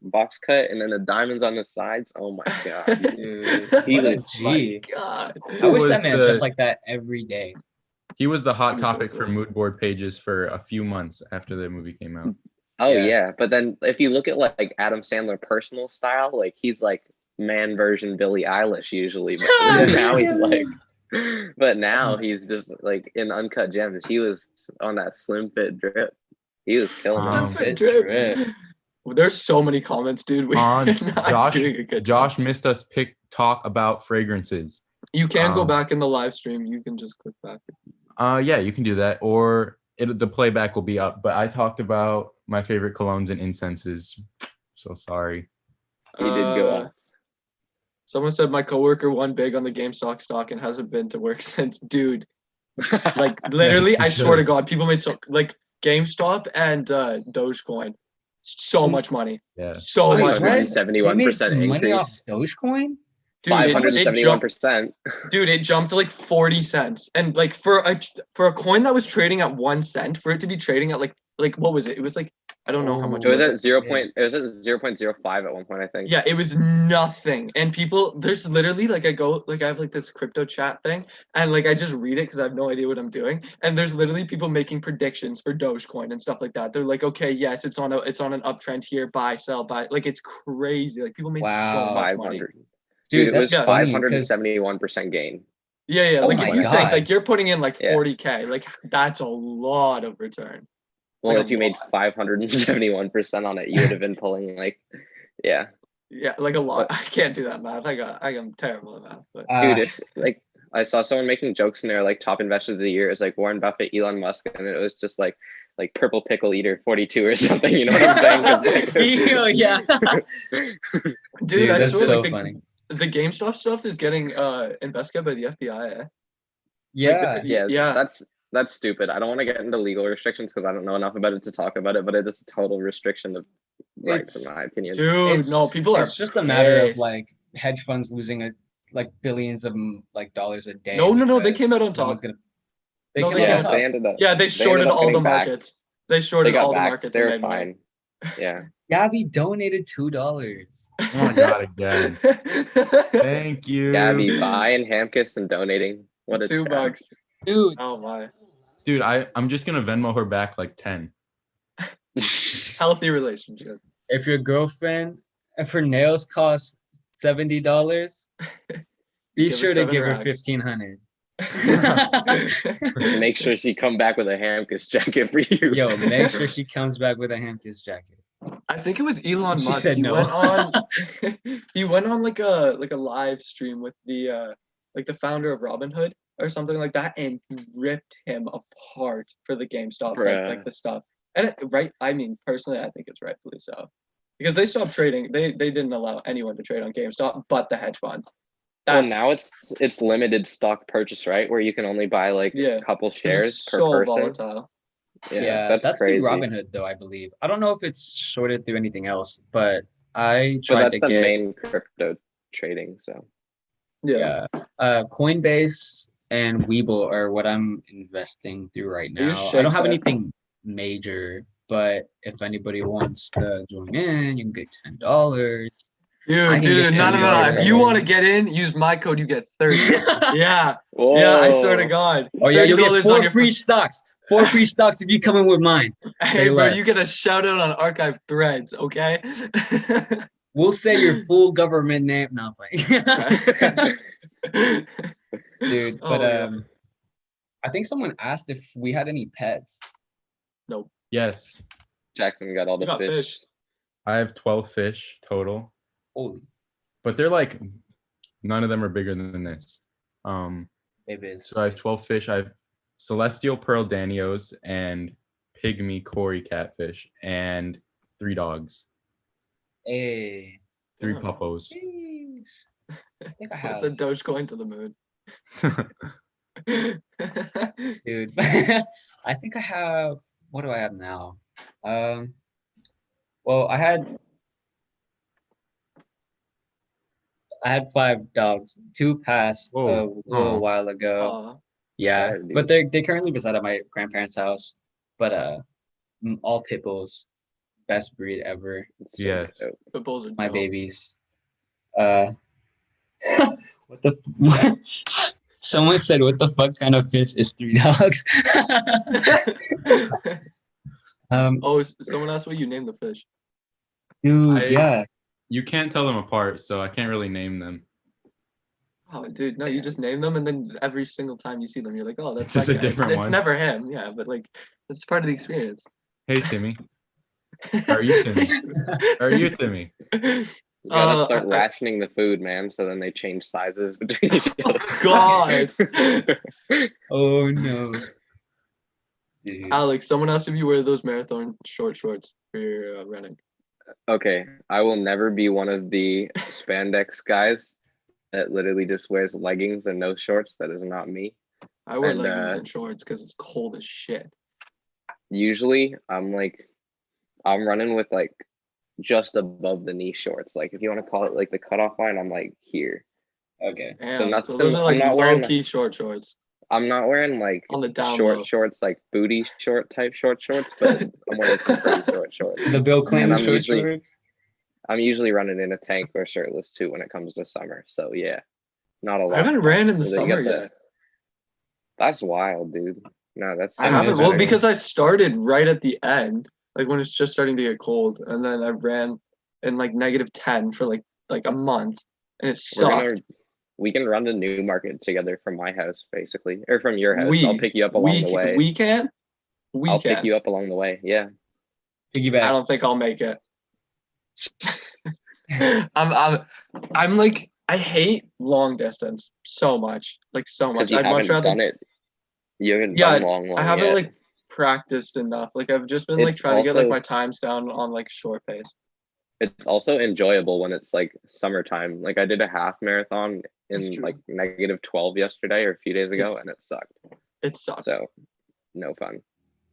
cut, and then the diamonds on the sides. Oh my god, dude. He What a was G. God. I wish was that man the- dressed like that every day. He was the hot That'd be so topic for cool. mood board pages for a few months after the movie came out. Oh Yeah. yeah, but then if you look at like Adam Sandler personal style, like he's like man version Billie Eilish usually, but now he's like, but now he's just like in Uncut Gems. He was on that slim fit drip. He was killing it. Um, Fit drip. drip. There's so many comments, dude. We're On not doing a good job. Josh missed us talk about fragrances. You can go Um, back in the live stream. You can just click back. Yeah, you can do that, or the playback will be up. But I talked about my favorite colognes and incenses. So sorry. He did go off. Someone said my coworker won big on the GameStop stock and hasn't been to work since. Dude, like literally, I swear to God, people made so like GameStop and Dogecoin, so much money, Yeah. so much money. 571% money off increase. Dogecoin? Dude, it jumped. 571%. Dude, it jumped to like 40 cents, and like for a coin that was trading at 1 cent, for it to be trading at like what was it? It was like I don't know how much. It was it at 0.05 at one point, I think. Yeah, it was nothing. And people, there's literally like I have like this crypto chat thing, and like I just read it because I have no idea what I'm doing. And there's literally people making predictions for Dogecoin and stuff like that. They're like, okay, yes, it's on an uptrend here, buy, sell, buy. Like it's crazy. Like people made so Wow. much money. 500. Dude, Dude, it that's was funny because 571% gain. Yeah. Oh Like my if you God. think like you're putting in like Yeah. 40K, like that's a lot of return. Well, Like if you a made lot. 571% on it, you would have been pulling like, yeah. Yeah, like a lot. I can't do that math. I'm terrible at math. But Dude, if like I saw someone making jokes in there like top investors of the year is like Warren Buffett, Elon Musk, and it was just like purple pickle eater 42 or something. You know what I'm saying? 'Cause, like, yeah. dude, I that's swear so like funny. the GameStop stuff is getting investigated by the FBI. Yeah. yeah, that's stupid. I don't want to get into legal restrictions because I don't know enough about it to talk about it, but it is a total restriction of rights, in my opinion. Dude, no, people are. It's just a matter of pissed. like hedge funds losing like billions of like dollars a day. No, they because came out on no top. one's gonna- No, came they out came on out They top. ended up. Yeah, they shorted all the getting back. markets. They They shorted got all the back. markets. They're and made money. fine. Yeah. Gabby donated $2. Oh my god, again. Thank you. Gabby buying Hamkis and donating. What a chat. $2. Dude, Oh my. Dude, I'm just gonna Venmo her back like 10. Healthy relationship. if your girlfriend, if her nails cost $70, be Give her sure to 7 give her racks. $1,500. Make sure she come back with a Hamkis jacket for you. Yo, make sure she comes back with a Hamptons jacket. I think it was Elon She Musk. said he no. went on he went on like a live stream with the like the founder of Robinhood or something like that and ripped him apart for the GameStop like Bruh. the stuff. And I mean personally I think it's rightfully so. Because they stopped trading. They didn't allow anyone to trade on GameStop but the hedge funds. Well, That's now it's limited stock purchase, right? Where you can only buy like Yeah. a couple this is shares per so person. volatile. Yeah, that's through crazy. Robinhood though, I believe. I don't know if it's sorted through anything else, but I But tried that's to the get main crypto trading. So Yeah. Coinbase and Webull are what I'm investing through right I use now. I Shake don't have Bet. anything major, but if anybody wants to join in, you can get $10. I Dude, can get no. $10 If you want to from get in, use my code. You get 30. Yeah. Whoa. Yeah, I swear to God. Oh yeah, you'll get $30 on four your free stocks. 4 free stocks if you come in with mine. Hey, Say bro, less. you get a shout out on archive threads, okay? We'll say your full government name. No, I'm playing. Dude, Oh but my God. I think someone asked if we had any pets. Nope. Yes, Jackson got all You the got fish. I have 12 fish total, Holy but they're like none of them are bigger than this. babies. So I have 12 fish. I have celestial pearl danios and pygmy cory catfish and 3 dogs, Hey. 3 Damn. puppos. I think I So it's have, a Dogecoin to the moon. dude. I think I have. What do I have now? Well, I had 5 dogs. 2 passed a Whoa. little Aw. while ago. Aw. Yeah, Sorry, but dude. they currently reside at my grandparents' house. But all pit bulls, best breed ever. It's so Yes. dope. The bulls are My dope. babies. What the? Someone said, "What the fuck kind of fish is 3 dogs?" Oh, someone asked what you named the fish. Dude, yeah. You can't tell them apart, so I can't really name them. Oh, dude, no, you just name them, and then every single time you see them, you're like, oh, that's It's just that a guy. different It's one. never him, yeah, but like, it's part of the experience. Hey, Timmy. Are you Timmy? Are you Timmy? You gotta start rationing the food, man, so then they change sizes between each other. God. Oh no. Dude. Alex, someone asked if you wear those marathon short shorts for your running. Okay, I will never be one of the spandex guys that literally just wears leggings and no shorts. That is not me. I wear And, leggings and shorts because it's cold as shit. Usually, I'm running with like just above the knee shorts. Like if you want to call it like the cutoff line, I'm like here. Okay. Damn, So nothing. those are like I'm not low wearing. key short shorts I'm not wearing like on the down short low. shorts, like booty short type short shorts, but I'm wearing some pretty short shorts. The Bill Clinton I'm short shorts. I'm usually running in a tank or shirtless too when it comes to summer. So yeah, not a lot. I haven't ran in the But then you summer got yet. That's wild, dude. No, that's. I It haven't. is Well, what it because I started right at the end, like when it's just starting to get cold, and then I ran in like -10 for like a month, and it sucked. We can run to Newmarket together from my house, basically, or from your house. I'll pick you up along the way. We can. I'll pick you up along the way. Yeah. I Piggyback. don't think I'll make it. I'm like, I hate long distance so much, like so much. Because you I'd much haven't rather. done it. You haven't Yeah, done long I haven't yet. like practiced enough. Like I've just been like It's trying to get like also- my times down on like short pace. It's also enjoyable when it's like summertime. Like I did a half marathon That's in true. like -12 yesterday or a few days ago, It's- and it sucked. It sucks. So no fun.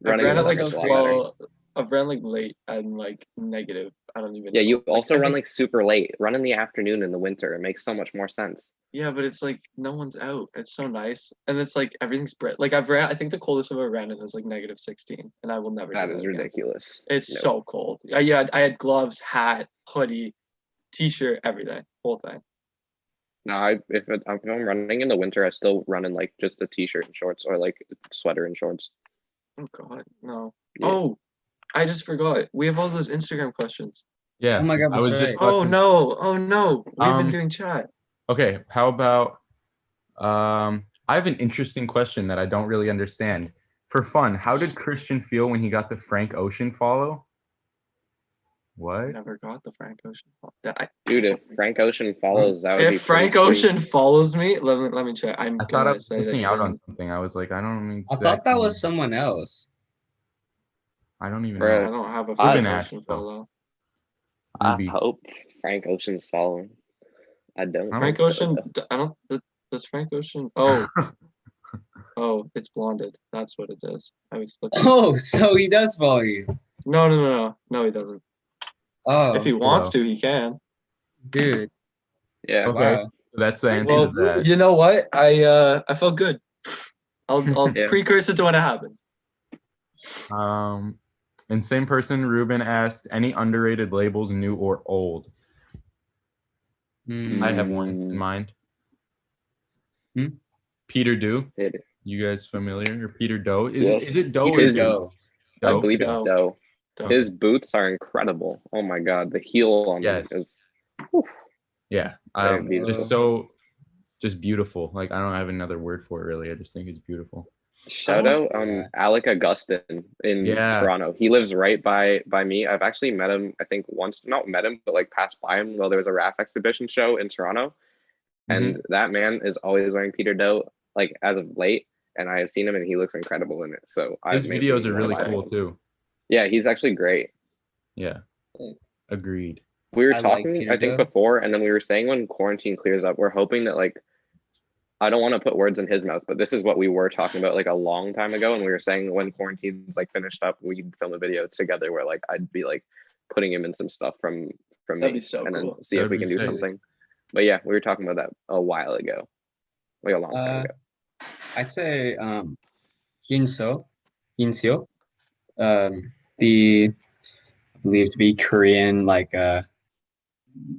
I've Running ran in at the like summer's a lot better. 12. I've ran like late and like negative. I don't even. Yeah, know. you Like, also I run think- like super late. Run in the afternoon in the winter. It makes so much more sense. Yeah, but it's like no one's out. It's so nice, and it's like everything's bright. Like I've ran. I think the coldest I've ever ran in is like -16, and I will never. That do is again. ridiculous. It's No. so cold. Yeah, I had gloves, hat, hoodie, t-shirt, everything, whole thing. No, if I'm running in the winter, I still run in like just a t-shirt and shorts or like sweater and shorts. Oh God, no. Yeah. Oh, I just forgot. We have all those Instagram questions. Yeah. Oh my God, I was that's just right. about Oh to- no, oh no. We've been Um, doing chat. Okay, how about I have an interesting question that I don't really understand. For fun, how did Christian feel when he got the Frank Ocean follow? What? Never got the Frank Ocean. Dude, if Frank Ocean follows, that would be If Frank pretty Ocean follows me, let me check. I'm I thought I gonna was say that. missing out on something. I was like, I don't I thought that was someone else. I don't even Bro, I know. don't have a I've Frank been Ocean asked, though. follow. I Maybe. hope Frank Ocean's following. I don't. Frank think so, Ocean. though. I don't. Does Frank Ocean? Oh, oh, it's blonded. That's what it is. I was looking. Oh, so he does follow you. No, he doesn't. Oh, If he wants to, he can. dude. Yeah. Okay. Wow. So that's the answer Well, to that. you know what? I felt good. I'll Yeah. precursor to when it happens. And same person, Ruben asked, any underrated labels, new or old? I have one in mind. Peter Do. It- You guys familiar? Or Peter Doe? Yes. Is it Doe or Peter is it Doe. I Doe? believe it's Doe. Doe. Doe. His boots are incredible. Oh my god, the heel on Yes. them is Yeah. Very beautiful. Just beautiful. Like I don't have another word for it really. I just think it's beautiful. shout out Yeah. Alec Augustin in Yeah. Toronto. He lives right by me. I've actually met him, I think once, not met him, but like passed by him while there was a RAF exhibition show in Toronto. And that man is always wearing Peter Doe, like as of late. And I have seen him and he looks incredible in it. So His videos are really cool too. Yeah, he's actually great. Yeah. Agreed. We were I like talking, Peter I think Doe. before, and then we were saying when quarantine clears up, we're hoping that like, I don't want to put words in his mouth, but this is what we were talking about like a long time ago. And we were saying when quarantine's like finished up, we'd film a video together where like I'd be like putting him in some stuff from That'd me be so and cool. then see if That'd we be can do sick. something. But yeah, we were talking about that a while ago, like a long time ago. I'd say Hinseo. The believed to be Korean like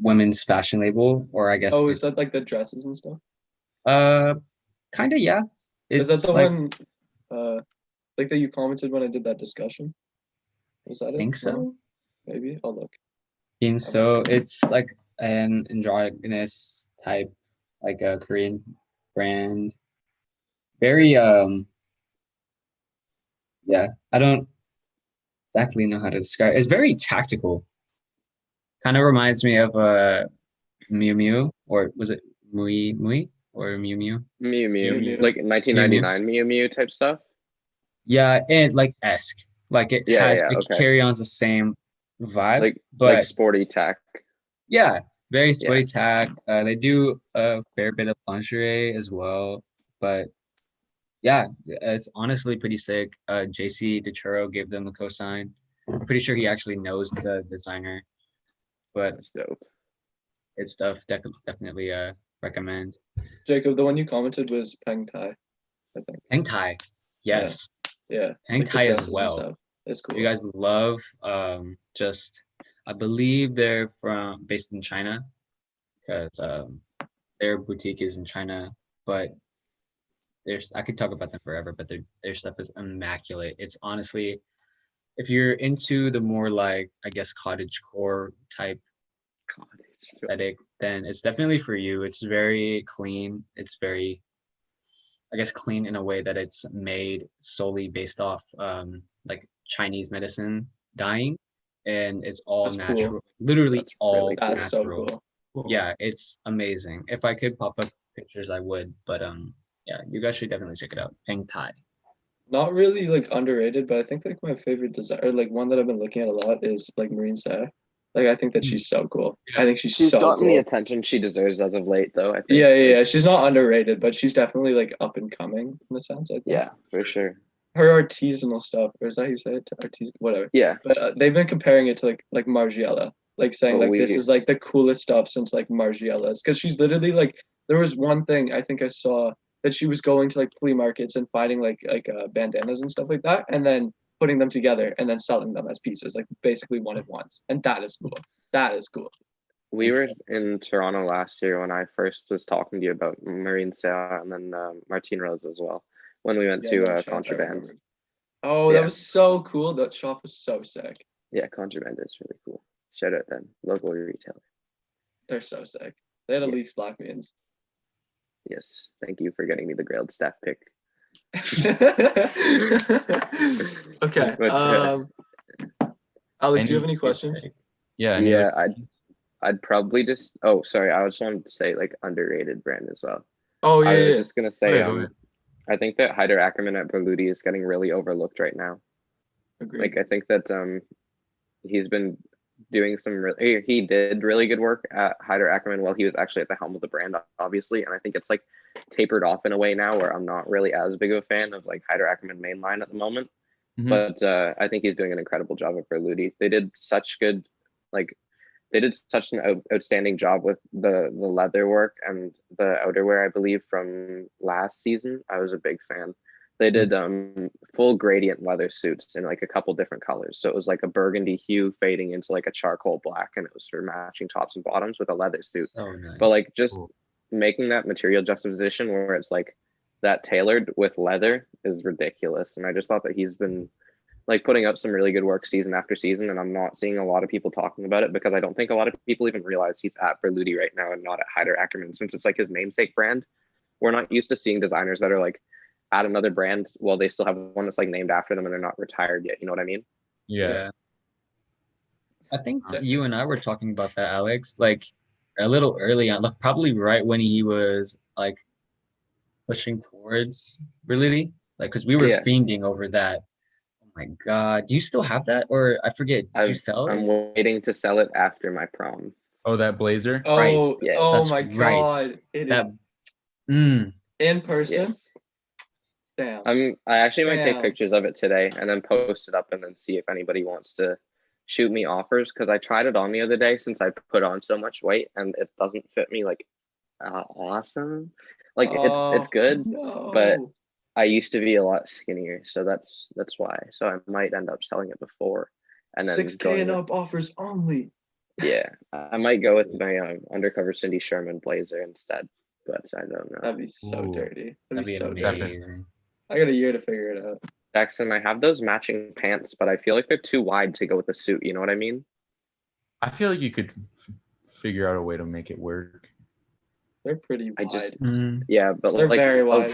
women's fashion label, or I guess Oh, is that like the dresses and stuff? kind of, yeah. Is that It's the like, one like that you commented when I did that discussion? Was that it? think so. No? Maybe I'll look. Hinseo, it's like an androgynous type, like a Korean brand. Very yeah, I don't exactly know how to describe it. It's very tactical. Kind of reminds me of Miu Miu, or was it Mui Mui or Miu Miu? Miu Miu, Miu Miu. like 1999 Miu Miu type stuff. Yeah, and like esque. Like it Yeah, has yeah, it okay. carries the same vibe, Like but sporty tech. yeah, very sporty tack. They do a fair bit of lingerie as well, but yeah, it's honestly pretty sick. JC DeChurro gave them the cosign. I'm pretty sure he actually knows the designer, but That's dope. it's stuff definitely recommend. Jacob, the one you commented was Peng Tai, I think. Hang tie, yes, Yeah. hang like the tie as dresses and well. stuff. It's cool. If you guys love just I believe they're based in China, because their boutique is in China, but I could talk about them forever, but their stuff is immaculate. It's honestly, if you're into the more like I guess cottage core type aesthetic, then it's definitely for you. It's very clean. It's very, I guess, clean in a way that it's made solely based off like Chinese medicine dyeing, and it's all That's cool. natural. Literally That's all really That's so natural. cool. Yeah, it's amazing. If I could pop up pictures, I would. But yeah, you guys should definitely check it out. Hang Thai. Not really like underrated, but I think like my favorite designer, like one that I've been looking at a lot is like Marine Sarah. Like I think that she's so cool. I think she's She's so gotten the cool. attention she deserves as of late, though. I think. Yeah. She's not underrated, but she's definitely like up and coming in a sense. I think. Yeah, for sure. Her artisanal stuff, or is that how you say it? Whatever. Yeah. But they've been comparing it to like Margiela, like saying Oh, like this is like the coolest stuff since like Margiela's, because she's literally like there was one thing I think I saw that she was going to like flea markets and finding like bandanas and stuff like that, and then putting them together and then selling them as pieces, like basically one at once, and that is cool. That is cool. We were in Toronto last year when I first was talking to you about Marine Sarah and then Martine Rose as well, when we went Yeah, to no chance I Contraband. remembered. Oh, Yeah. that was so cool. That shop was so sick. Yeah, Contraband is really cool. Shout out then, local retailer. They're so sick. They had a Yeah. Leafs Black Beans. Yes, thank you for getting me the Grailed staff pick. Okay. But, Alex, do you have any questions? Yeah. any yeah, other- I'd probably just. Oh, sorry, I just wanted to say like underrated brand as well. Oh I was yeah. just gonna say, Go ahead. I think that Hyder Ackerman at Berluti is getting really overlooked right now. Agreed. Like I think that he's been doing he did really good work at Hyder Ackerman while he was actually at the helm of the brand, obviously. And I think it's like tapered off in a way now where I'm not really as big of a fan of like Hyder Ackerman mainline at the moment. Mhm. But I think he's doing an incredible job at Berluti. They did such good, like they did such an outstanding job with the leather work and the outerwear, I believe, from last season. I was a big fan. They did full gradient leather suits in like a couple different colors. So it was like a burgundy hue fading into like a charcoal black, and it was for matching tops and bottoms with a leather suit. So nice. But like just Cool. making that material juxtaposition where it's like that tailored with leather is ridiculous. And I just thought that he's been like putting up some really good work season after season, and I'm not seeing a lot of people talking about it because I don't think a lot of people even realize he's at Berluti right now and not at Hyder Ackerman, since it's like his namesake brand. We're not used to seeing designers that are like at another brand while they still have one that's like named after them and they're not retired yet. You know what I mean? Yeah. I think that you and I were talking about that, Alex, like a little early on, like probably right when he was like pushing towards Berluti, like because we were Yeah. fiending over that. Oh my God, do you still have that, or I forget? Did you sell I'm it? waiting to sell it after my prom. Oh, that blazer. Oh, Yes. oh That's my right. God! It That, is in person. Yes. Damn. I actually might take Damn. pictures of it today and then post it up and then see if anybody wants to shoot me offers, because I tried it on the other day since I put on so much weight and it doesn't fit me like awesome. Like it's good, No. but I used to be a lot skinnier, so that's why. So I might end up selling it before and then 6K going and with- up offers only. Yeah, I might go with my undercover Cindy Sherman blazer instead, but I don't know. That'd be so Ooh. dirty. that'd That'd be be so dirty. amazing. I got a year to figure it out. Jackson, I have those matching pants, but I feel like they're too wide to go with the suit. You know what I mean? I feel like you could figure out a way to make it work. They're pretty I wide. just Mm, Yeah, but They're like very wide.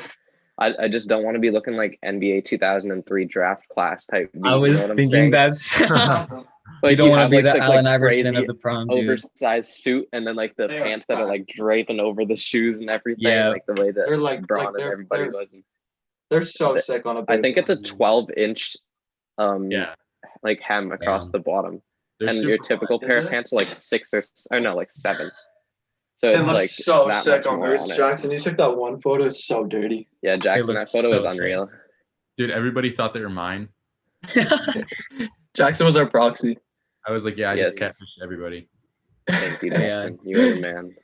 I just don't want to be looking like NBA 2003 draft class type. I you was know what I'm thinking saying? that's you Like don't want to have, be like, the Allen Iverson crazy of the prom, dude. oversized suit and then like the They are pants that are fat. like draping over the shoes and everything, Yeah. like the way that They're like Braun and they're everybody was. they're so But sick on a I big think it's a one. 12-inch Yeah. like hem across Damn. the bottom. They're And super your typical wide. pair Is of it? pants are like 6 or no, like 7. So It it's looks like so that sick much on more Bruce on it. Jackson. You took that one photo. It's so dirty. Yeah, Jackson, that looks photo is so sick. unreal. Dude, everybody thought they were mine. Jackson was our proxy. I was like, yeah, I just Yes. catfished everybody. Thank you, Yeah. Jackson. You are the man.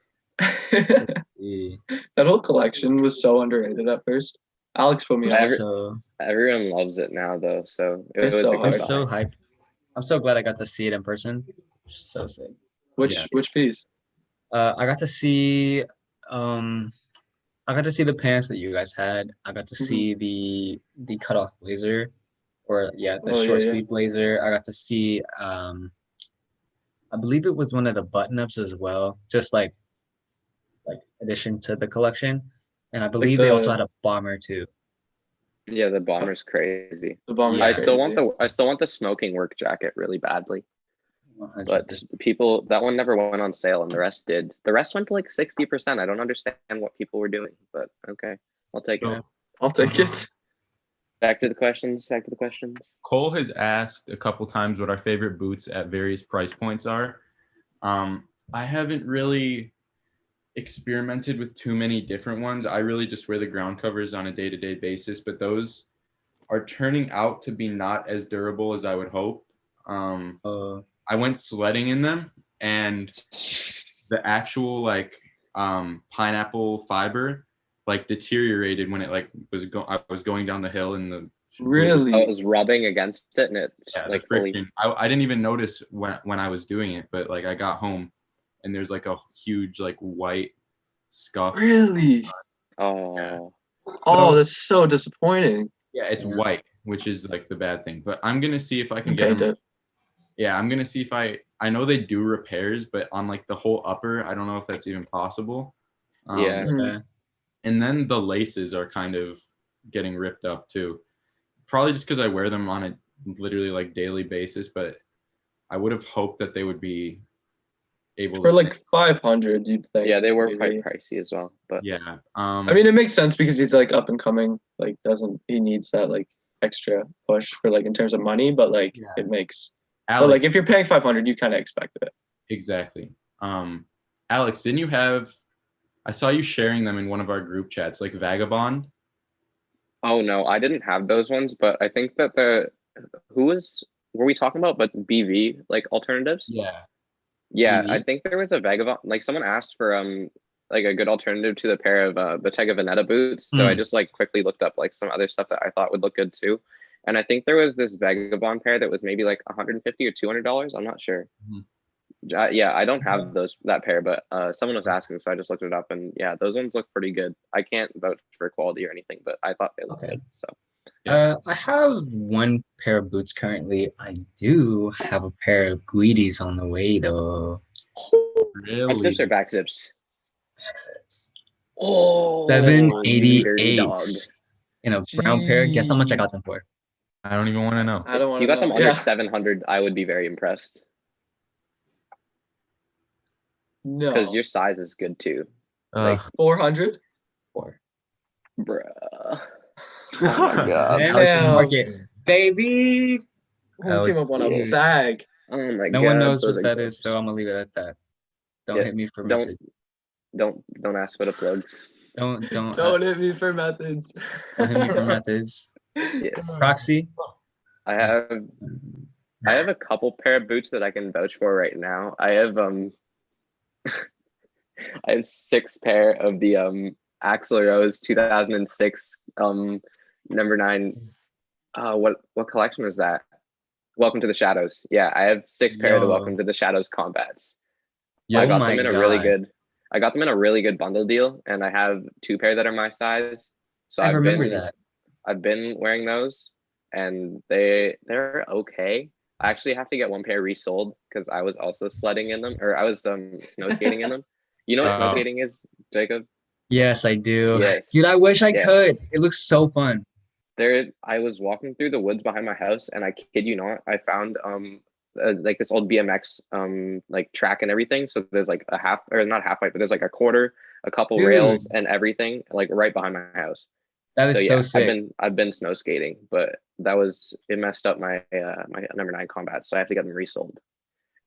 Yeah. That whole collection was so underrated at first. Alex put me on. Every- So Everyone loves it now though, so it It's was so a I'm hard. good buy. so hyped. I'm so glad I got to see it in person. So sick. Yeah. Which piece? I got to see the pants that you guys had. I got to Mhm. see the cutoff blazer, or the Oh, short yeah. sleeve blazer. I got to see I believe it was one of the button ups as well, just like addition to the collection. And I believe they also the- had a bomber too. Yeah, the bomber's crazy. The bomber's Yeah. I still want crazy. the smoking work jacket really badly, 100%. but people that one never went on sale and the rest did. The rest went to like 60%. I don't understand what people were doing, but okay, I'll take it. So, I'll take it. Back to the questions. Cole has asked a couple times what our favorite boots at various price points are. I haven't really experimented with too many different ones. I really just wear the ground covers on a day-to-day basis, but those are turning out to be not as durable as I would hope. I went sledding in them, and the actual like pineapple fiber like deteriorated when it like I was going down the hill and the Really? I was rubbing against it and it yeah, like the fully. friction. I didn't even notice when I was doing it, but like I got home and there's like a huge like white scuff. Really? Oh, Oh, that's so disappointing. Yeah, it's Yeah. white, which is like the bad thing. But I'm gonna see if I can You get paint them. it. Yeah, I'm gonna see if I know they do repairs, but on like the whole upper, I don't know if that's even possible. Yeah. Okay. And then the laces are kind of getting ripped up too. Probably just because I wear them on a literally like daily basis, but I would have hoped that they would be able For to like 500, you'd think. yeah, they were maybe. quite pricey as well, but yeah. I mean, it makes sense because he's like up and coming. Like, he needs that like extra push for like in terms of money, but like Yeah. it makes But like Alex, if you're paying 500, you kind of expect it. exactly. Alex, didn't you have? I saw you sharing them in one of our group chats, like Vagabond. Oh no, I didn't have those ones, but I think that were we talking about but BV like alternatives? Yeah. Yeah, BV? I think there was a Vagabond, like someone asked for like a good alternative to the pair of Bottega Veneta boots. So I just like quickly looked up like some other stuff that I thought would look good too. And I think there was this Vagabond pair that was maybe like 150 or $200. I'm not sure. Mhm. Yeah, I don't have that pair, but someone was asking, so I just looked it up, and yeah, those ones look pretty good. I can't vouch for quality or anything, but I thought they looked Okay. good. So I have one pair of boots currently. I do have a pair of Guidis on the way though. front zips or Really? back zips? Access. Oh, you dirty dog. 788 in a brown pair. Guess how much I got them for? I don't even want to know. I don't If want you to got them know. under Yeah. 700, I would be very impressed No. because your size is good too. Like, 400. For bruh. Oh my god. Zen Alex Damn. Market, baby. Who came up on a jeez. bag? Oh my god. No one knows those what are that gross. is, so I'm gonna leave it at that. Don't Yeah, hit me for don't- methods. Don't ask for the plugs. Don't Don't hit me for methods. don't hit me for methods. Yes. Proxy. I have a couple pair of boots that I can vouch for right now. I have I have 6 pair of the Axl Rose 2006 number 9. What collection was that? Welcome to the Shadows. Yeah, I have 6 pair of the Yo. Welcome to the Shadows combats. Yes. I got Oh them my in a really God. good. I got them in a really good bundle deal, and I have 2 pair that are my size. So I remember that. I've been wearing those, and they're okay. I actually have to get 1 pair resold because I was also sledding in them, or I was snow skating in them. You know what snow Oh. skating is, Jacob? Yes, I do. Yes. Dude, I wish I Yeah. could. It looks so fun. I was walking through the woods behind my house, and I kid you not, I found like this old BMX like track and everything. So there's like a half, or not half pipe, but there's like a quarter, a couple Dude. rails and everything like right behind my house. That is So so yeah, sick. I've been snow skating, but it messed up my my number 9 combats, so I have to get them resold.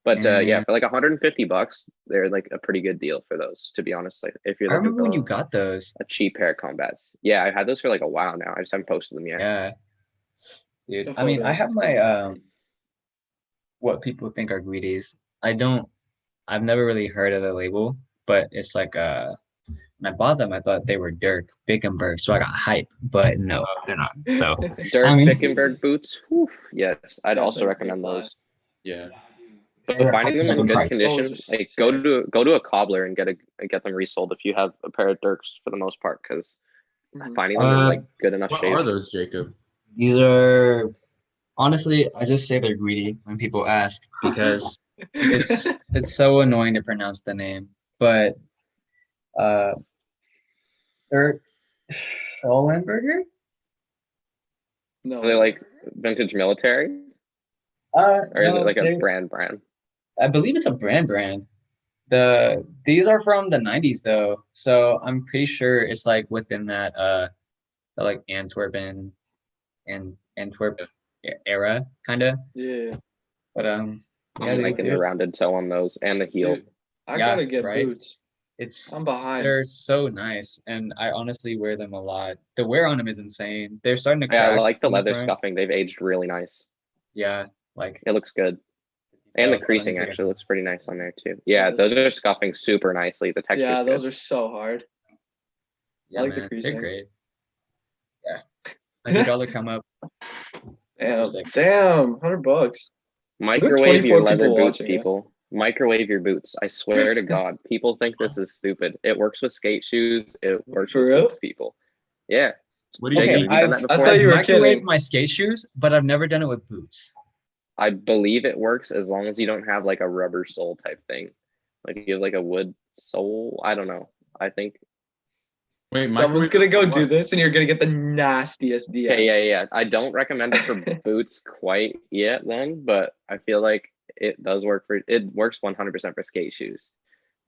But yeah, And for like $150, they're like a pretty good deal for those, to be honest. Like if you're I looking remember when you for got those. a cheap pair of combats. Yeah, I've had those for like a while now. I just haven't posted them yet. Yeah. Dude, The I mean, I photos. have my what people think are greedies. I've never really heard of the label, but it's like when I bought them, I thought they were Dirk Bickenberg, so I got hype, but no, they're not. So Dirk I mean- Bickenberg boots. Whew, yes, I'd Yeah, also they're recommend fly. those. Yeah. But They're finding them in good price. condition, Those are like sick. go to a cobbler and get them resold if you have a pair of Dirks for the most part, because Mhm. finding them in like good enough What shape. are those, Jacob? These are honestly, I just say they're greedy when people ask because it's so annoying to pronounce the name. But they're Schollenberger? No. Are they like vintage military, or is No, it like a they're- brand? I believe it's a brand. These are from the 90s though, so I'm pretty sure it's like within that the like Antwerp era kind of. Yeah. But yeah, I'm dude, liking the rounded toe on those and the heel. Dude, I Yeah, gotta get right? boots. it's I'm behind. they're so nice, and I honestly wear them a lot. The wear on them is insane. They're starting to Yeah, I crack like the on leather front. scuffing. They've aged really nice. Yeah, like It looks good. And the those creasing ones, actually looks pretty nice on there too. Yeah, those- those are scuffing super nicely. The texture. Yeah, those are so hard. yeah, like the man, creasing. they're great. Yeah, $100 come up. Damn, Sick. damn, $100. Microwave your 24 leather people boots, watching it. people. Microwave your boots. I swear to God, people think this is stupid. It works with skate shoes. It works For with real? boots, people. Yeah. What do you Jacob, Okay, have you done that I before? thought you were microwaved kidding. my skate shoes, but I've never done it with boots. I believe it works as long as you don't have like a rubber sole type thing. Like if you have like a wood sole, I don't know. I think. Wait, Someone's microwave gonna go what? do this, and you're gonna get the nastiest DM. Okay, yeah. I don't recommend it for boots quite yet then, but I feel like it does work it works 100% for skate shoes.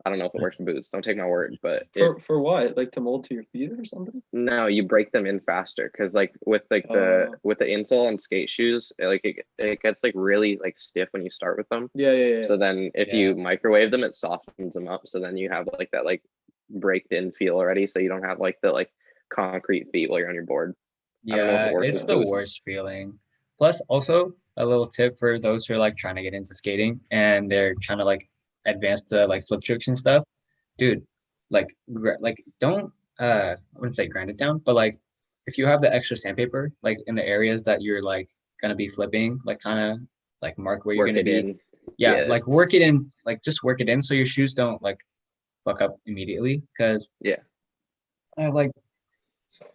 I don't know if it works for boots. Don't take my word, but For what? Like to mold to your feet or something? no, you break them in faster because like with like with the insole on skate shoes, it gets like really like stiff when you start with them. Yeah. So then if you microwave them, it softens them up. So then you have like that like braked in feel already. So you don't have like the like concrete feet while you're on your board. I don't know if Yeah, it works it's with the boots. worst feeling. Plus, also a little tip for those who are like trying to get into skating and they're trying to like advance the like flip tricks and stuff. Dude, like don't I wouldn't say grind it down, but like if you have the extra sandpaper, like in the areas that you're like gonna be flipping, like kind of like mark where you're Work gonna it be. in. Yeah, like work it in, like just work it in so your shoes don't like fuck up immediately. Because Yeah. I have like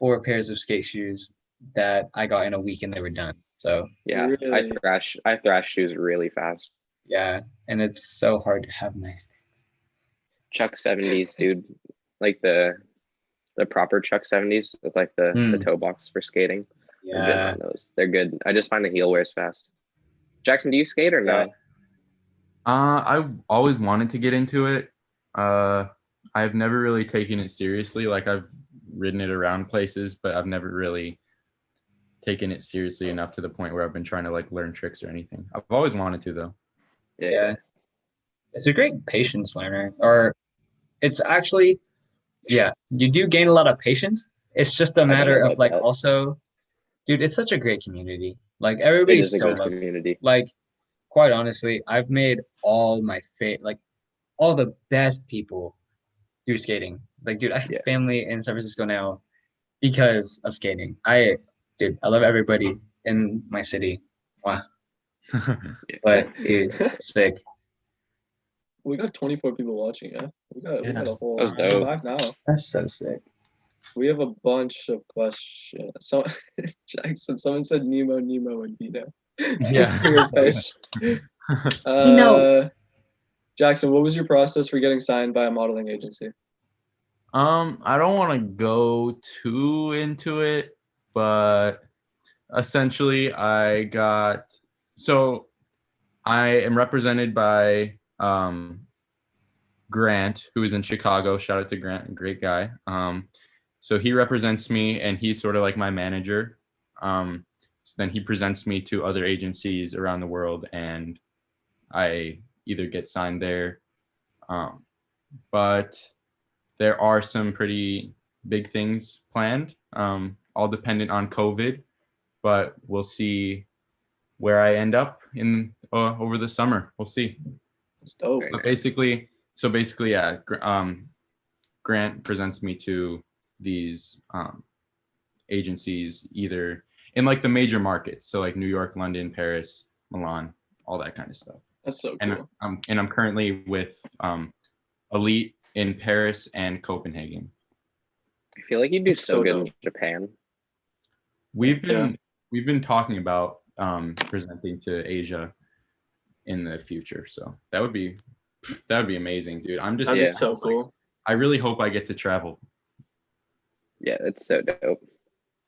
4 pairs of skate shoes that I got in a week and they were done. So Yeah, Really? I thrash shoes really fast. yeah, and it's so hard to have nice things. Chuck 70s, dude. Like the proper Chuck 70s with like the toe box for skating. I'm getting Yeah, on those. They're good. I just find the heel wears fast. Jackson, do you skate or no? I've always wanted to get into it. I've never really taken it seriously. Like I've ridden it around places, but I've never really taken it seriously enough to the point where I've been trying to like learn tricks or anything. I've always wanted to though. yeah. It's a great patience learner, or it's actually, yeah, you do gain a lot of patience. It's just a I don't know matter of about like that. also, dude, it's such a great community. Like It everybody's is a so good lovely. community. Like quite honestly, I've made all my like all the best people through skating. Like, dude, I have Yeah. family in San Francisco now because of skating. Dude, I love everybody in my city. Wow. But dude, sick. We got 24 people watching, yeah. We got a whole That was dope. back now. That's so sick. We have a bunch of questions. So Jackson, someone said Nemo and Dino. Yeah. Jackson, what was your process for getting signed by a modeling agency? I don't want to go too into it, but essentially I am represented by Grant, who is in Chicago. Shout out to Grant, great guy. So he represents me and he's sort of like my manager. So then he presents me to other agencies around the world and I either get signed there. But there are some pretty big things planned, all dependent on COVID, but we'll see where I end up in over the summer. We'll see. It's dope. Very But nice. basically, yeah. Grant presents me to these agencies either in like the major markets, so like New York, London, Paris, Milan, all that kind of stuff. That's so And cool. I'm currently with Elite in Paris and Copenhagen. I feel like you'd do It's so so good dope. in Japan. We've been talking about presenting to Asia in the future, so that would be amazing, dude. That'd be so cool. I really hope I get to travel, Yeah, it's so dope.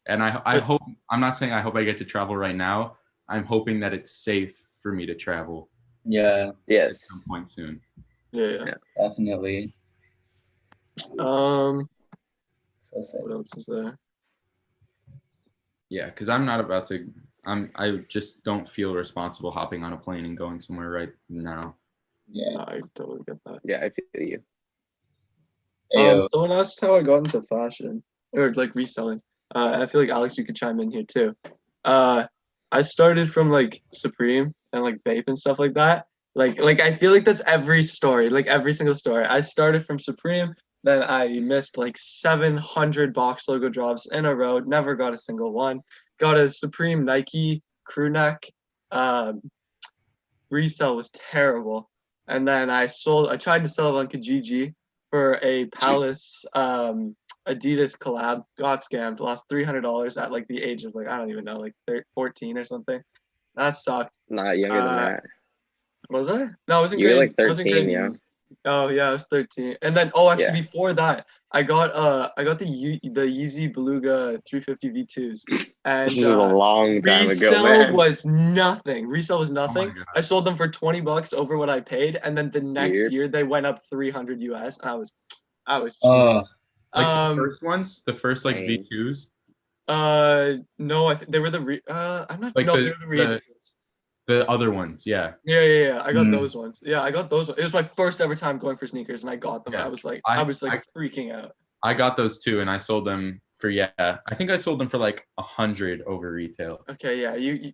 and I hope, I'm not saying I hope I get to travel right now. I'm hoping that it's safe for me to travel Yeah, at Yes. some point soon. Yeah. definitely. So sick. what else is there? Yeah, because I'm not about to. I just don't feel responsible hopping on a plane and going somewhere right now. Yeah. I totally get that. Yeah, I feel you. Ayo. Someone asked how I got into fashion or like reselling. And I feel like Alex, you could chime in here too. I started from like Supreme and like vape and stuff like that. Like I feel like that's every story, like every single story. I started from Supreme, then I missed like 700 box logo drops in a row, never got a single one. Got a Supreme Nike crew neck. Resale was terrible. And then I tried to sell it on Kijiji for a Palace Adidas collab, got scammed, lost $300 at like the age of like, I don't even know, like 14 or something. That sucked. Not younger than that. Was I? No, I was in You were grade. like I was in 13, grade, yeah. Oh yeah, I was 13. And then actually Yeah. before that, I got the Yeezy Beluga 350 V2s. And This is a long time ago, resale man. was nothing. Resale was nothing. God. I sold them for $20 over what I paid, and then the next Weird. year they went up 300 US, and I was cheese. Oh, Like the first ones, the first like Dang. V2s, No, I think they were I'm not Like no, the- they were the re-editions. the other ones, yeah. Yeah. I got Mm. those ones. Yeah, I got those. It was my first ever time going for sneakers, and I got them. Yeah. I was like I- freaking out. I got those too, and I sold them for I think I sold them for like 100 over retail. Okay,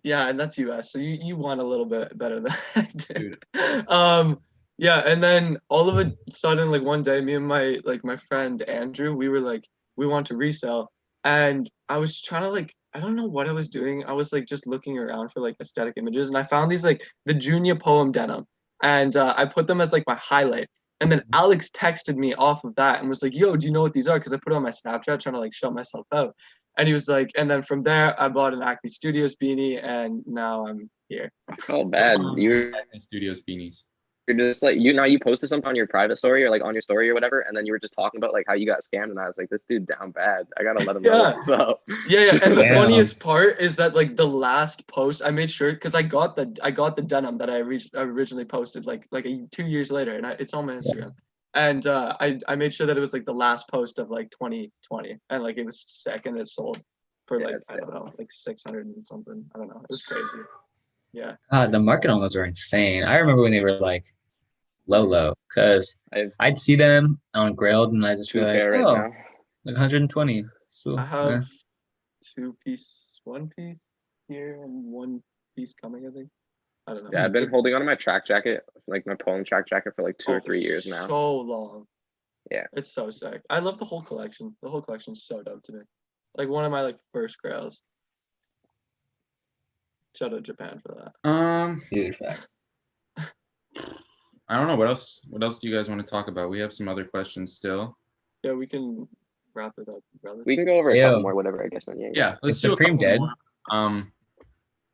yeah, and that's US, so you want a little bit better than I did. Dude. Yeah, and then all of a sudden, like one day, me and my friend Andrew, we were like, we want to resell, and I was trying to like, I don't know what I was doing. I was like just looking around for like aesthetic images, and I found these like the Junior Poem denim, and I put them as like my highlight. And then Alex texted me off of that and was like, "Yo, do you know what these are?" Because I put it on my Snapchat trying to like shut myself out. And he was like, and then from there, I bought an Acme Studios beanie, and now I'm here. I felt bad. You Acme Studios beanies. were just like you posted something on your private story or like on your story or whatever, and then you were just talking about like how you got scammed, and I was like, this dude down bad. I gotta let him know Yeah. what's up. Yeah. And the Damn. funniest part is that like the last post I made sure, because I got the denim that I originally posted like 2 years later, and it's on my Instagram. And I made sure that it was like the last post of like 2020, and like it was sick, and it sold for Yeah, like it's I don't know, like 600 and something. I don't know. It was crazy. Yeah. the market on those were insane. I remember when they were like low, because I have I'd see them on Grailed and I just be 2 like, pair right oh, now. like 120. So I have 1 piece here and 1 piece coming, I think. I don't know. Yeah, I've been holding on to my track jacket, like my poem track jacket, for like 2 or 3 years now. So long. Yeah. It's so sick. I love the whole collection. The whole collection's so dope to me. Like one of my like first grails. Shout out Japan for that. dude, facts. I don't know what else. What else do you guys want to talk about? We have some other questions still. Yeah, we can wrap it up. We can go over a Yo. couple more, whatever, I guess. Then Yeah, let's Is do a Supreme couple dead? more.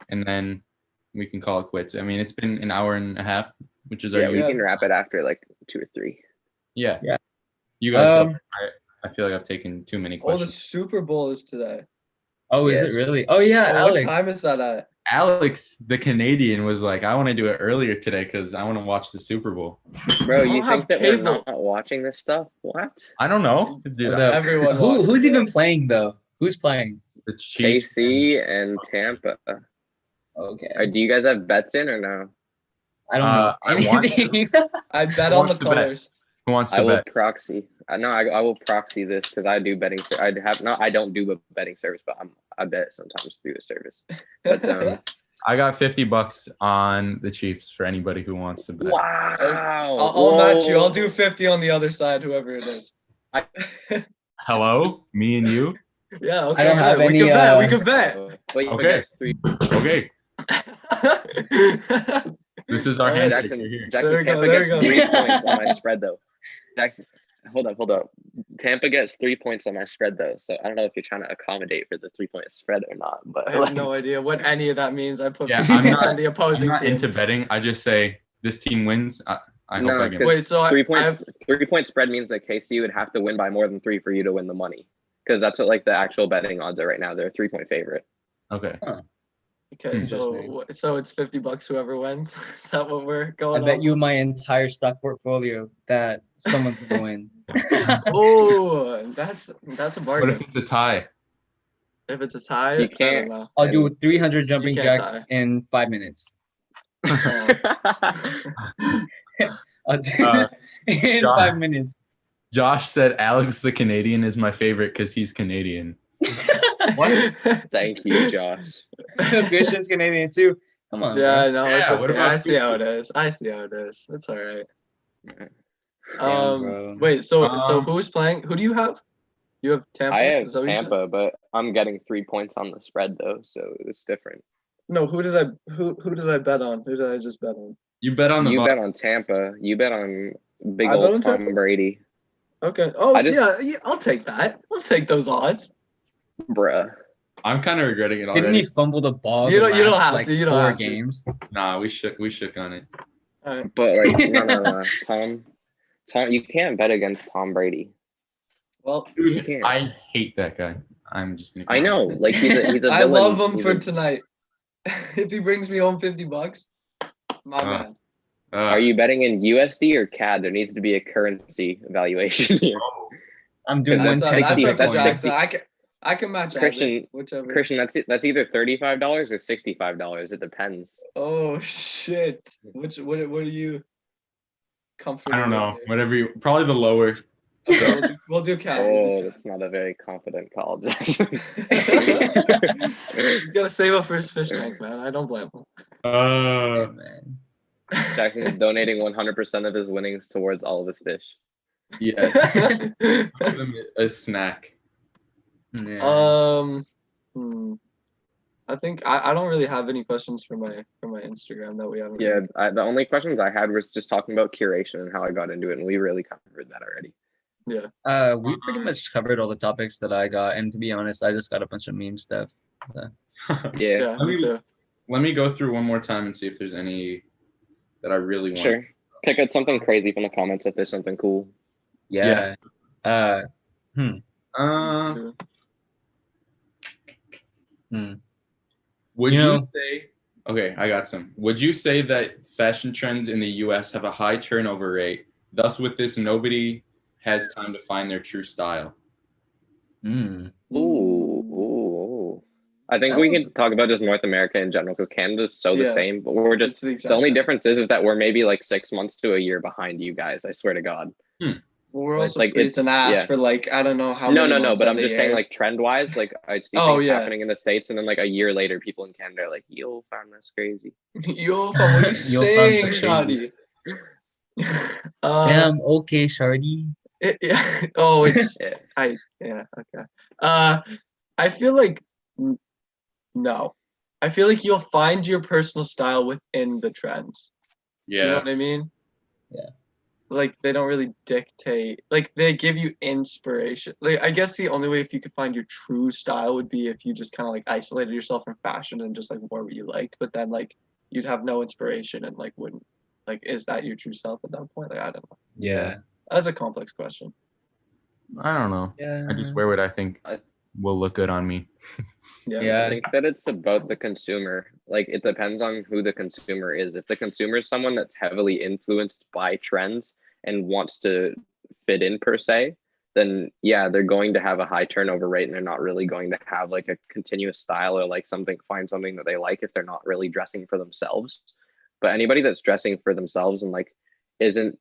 And then we can call it quits. I mean, it's been an hour and a half, which is our Yeah, we usual. can wrap it after like 2 or 3. Yeah. Yeah. You guys go. Um, I feel like I've taken too many Oh, the questions. Super Bowl is today. Oh, is it Yes. really? Oh yeah, Oh, what Alex. time is that at? Alex, the Canadian, was like, I want to do it earlier today because I want to watch the Super Bowl. Bro, I you don't have think that we're cable. not watching this stuff? What? I don't know. Dude, The- Everyone watches who's it. even playing though? Who's playing? the Chiefs. KC and Tampa. Okay. Do you guys have bets in or no? I don't know I want to. anything. I bet Who on the wants to bet? colors. Who wants I to will bet? proxy. I will proxy this because I do betting. I don't do a betting service, but I bet sometimes through a service. But I got $50 on the Chiefs for anybody who wants to bet. wow. I'll match you. I'll Whoa. do 50 on the other side, whoever it is. Hello, me and you. Yeah, okay. I don't have we any, can bet. We can bet. But you Okay. guys 3. Okay, this is our All right, handshake. Jackson, You're here. Jackson, There we go, Tampa there we gets go. 3 points on my spread though. Jackson, hold up. Tampa gets 3 points on my spread though, so I don't know if you're trying to accommodate for the 3-point spread or not. But I have no idea what any of that means. I put Yeah, 50 I'm points not- on the I'm opposing not team. into betting. I just say this team wins. I hope No, I get. 'cause Wait, so 3 I points. have 3-point spread means that KC would have to win by more than 3 for you to win the money, because that's what like the actual betting odds are right now. They're a 3-point favorite. Okay. okay, so Interesting. it's $50 whoever wins. Is that what we're I going bet on? you my entire stock portfolio that someone's gonna win. Oh, that's a What if bargain. it's a tie? If it's a tie, You I can't- don't know. I'll do 300 jumping can't jacks tie. in 5 minutes. I'll do in Josh. 5 minutes. Josh said Alex the Canadian is my favorite because he's Canadian. What? Thank you, Josh. Christian's Canadian too. Come on. Yeah, bro. no, it's Yeah, what okay. about I see how it Gucci? is. I see how it is. It's all right. bro. Wait, so Um, who's playing? Who do you have? You have Tampa? I have Is that what you said? Tampa, but I'm getting 3 points on the spread though, so it's different. No, who did I bet on? Who did I just bet on? You bet on the You Bucks. bet on Tampa. You bet on big I bet old on Tom Tampa? Brady, Okay. Oh I just- yeah, I'll take that. I'll take those odds. bruh. I'm kind of regretting it Didn't already. he fumble the ball? You the don't last, have like, to, you don't 4 have to. games. Nah, we shook on it. All right. But like, no. Tom, Tom, you can't bet against Tom Brady. Well, You can't. I hate that guy. I'm just gonna. I know, like he's a villain. I love him He's for a- tonight. If he brings me home $50, my man. Are you betting in USD or CAD? There needs to be a currency evaluation here. I'm doing That's one a- take That's of up to that's Bitcoin. Jackson. I can match Christian- either, whichever. Christian, that's either $35 or $65. It depends. Oh shit! What are you comfortable? I don't know. with here? Whatever you. Probably the lower. Okay, we'll do cat. Oh, that's not a very confident call, Jackson. He's gotta save up for his fish tank, man. I don't blame him. Yeah, man. Jackson's donating 100% of his winnings towards all of his fish. Yes. Give him a snack. Yeah. I think I don't really have any questions for my Instagram that we haven't. Yeah, the only questions I had was just talking about curation and how I got into it, and we really covered that already. Yeah. We pretty much covered all the topics that I got, and to be honest, I just got a bunch of meme stuff. So. Yeah, Yeah. Me too. Let me go through one more time and see if there's any that I really want. sure. Pick out something crazy from the comments if there's something cool. Yeah. Would You you know- say? Okay, I got some. Would you say that fashion trends in the U.S. have a high turnover rate? Thus, with this, nobody has time to find their true style. Ooh. I think That we was- can talk about just North America in general because Canada's so the Yeah. same, but we're just It's the only exact same. difference is that we're maybe like 6 months to a year behind you guys. I swear to God. Well, we're Like, also it's- freezing ass yeah. for like I don't know how. No, many no, months but out I'm of just the saying year. like trend wise, like I see Oh, things yeah. happening in the States, and then like a year later, people in Canada are like, "Yo, found this crazy." Yo, fam, what are you Yo, fam, saying, that's Shadi? Damn, okay, Shardy. Yeah. Oh, it's Yeah. yeah, okay. I feel like no. I feel like you'll find your personal style within the trends. You know Yeah. what I mean? Yeah. Like they don't really dictate. Like they give you inspiration. Like I guess the only way if you could find your true style would be if you just kind of like isolated yourself from fashion and just like wore what you liked. But then like you'd have no inspiration and like wouldn't like is that your true self at that point? Like I don't know. Yeah. That's a complex question. I don't know. Yeah. I just wear what I think will look good on me. Yeah. Yeah. I think that it's about the consumer. Like it depends on who the consumer is. If the consumer is someone that's heavily influenced by trends and wants to fit in per se, then yeah, they're going to have a high turnover rate and they're not really going to have like a continuous style or like find something that they like if they're not really dressing for themselves. But anybody that's dressing for themselves and like isn't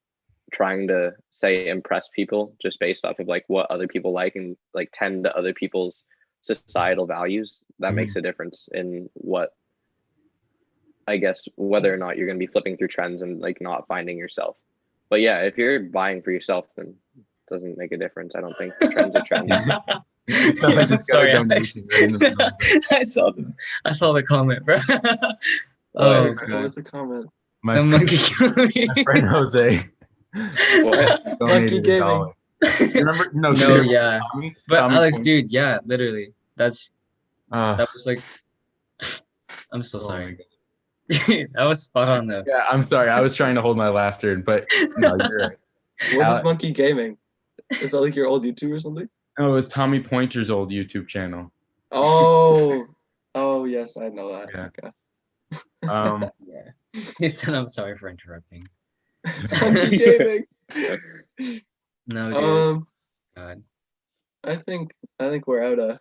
trying to say impress people just based off of like what other people like and like tend to other people's societal values, that makes a difference in what I guess whether or not you're going to be flipping through trends and like not finding yourself. But yeah, if you're buying for yourself, then it doesn't make a difference. I don't think trends are trends. Yeah, I'm sorry, Alex. I saw the comment, bro. Oh, What God. was the comment? My The friend, monkey killing me. my friend Jose What? donated Gaming. $1. Remember? No, No, seriously, yeah. Tommy? But Tommy Alex, Point- dude, yeah, literally. That was like, I'm so oh my God. sorry. That was spot on though. Yeah, I'm sorry. I was trying to hold my laughter, but no, you're right. What is Alex- Monkey Gaming? Is that like your old YouTube or something? Oh, it was Tommy Pointer's old YouTube channel. Oh, oh yes, I know that. Yeah. Okay. Yeah. He said, I'm sorry for interrupting. Monkey Gaming. No, dude. God. I think we're out of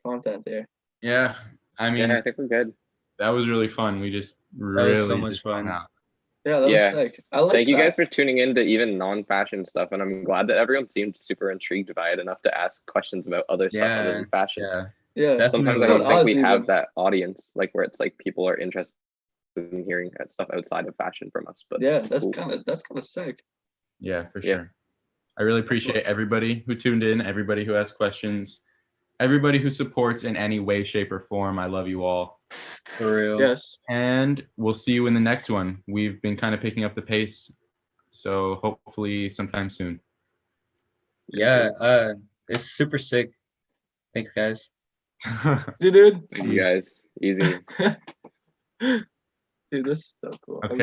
content there. Yeah, I mean, Yeah, I think we're good. that was really fun. We just was really so much just fun. hung out. Yeah, that Yeah. was sick. I like Thank you that. guys for tuning in to even non-fashion stuff, and I'm glad that everyone seemed super intrigued by it enough to ask questions about other stuff other than fashion. Yeah, Yeah, That's Sometimes I Definitely. don't think we Us have even. that audience, like where it's like people are interested in hearing that stuff outside of fashion from us. But yeah, that's cool. kind of sick. yeah, for Yeah. sure. I really appreciate everybody who tuned in, everybody who asked questions, everybody who supports in any way, shape, or form. I love you all. For real. Yes. And we'll see you in the next one. We've been kind of picking up the pace, so hopefully sometime soon. Yeah. It's super sick. Thanks, guys. See, dude. Thank you guys. Easy. Dude, this is so cool. Okay.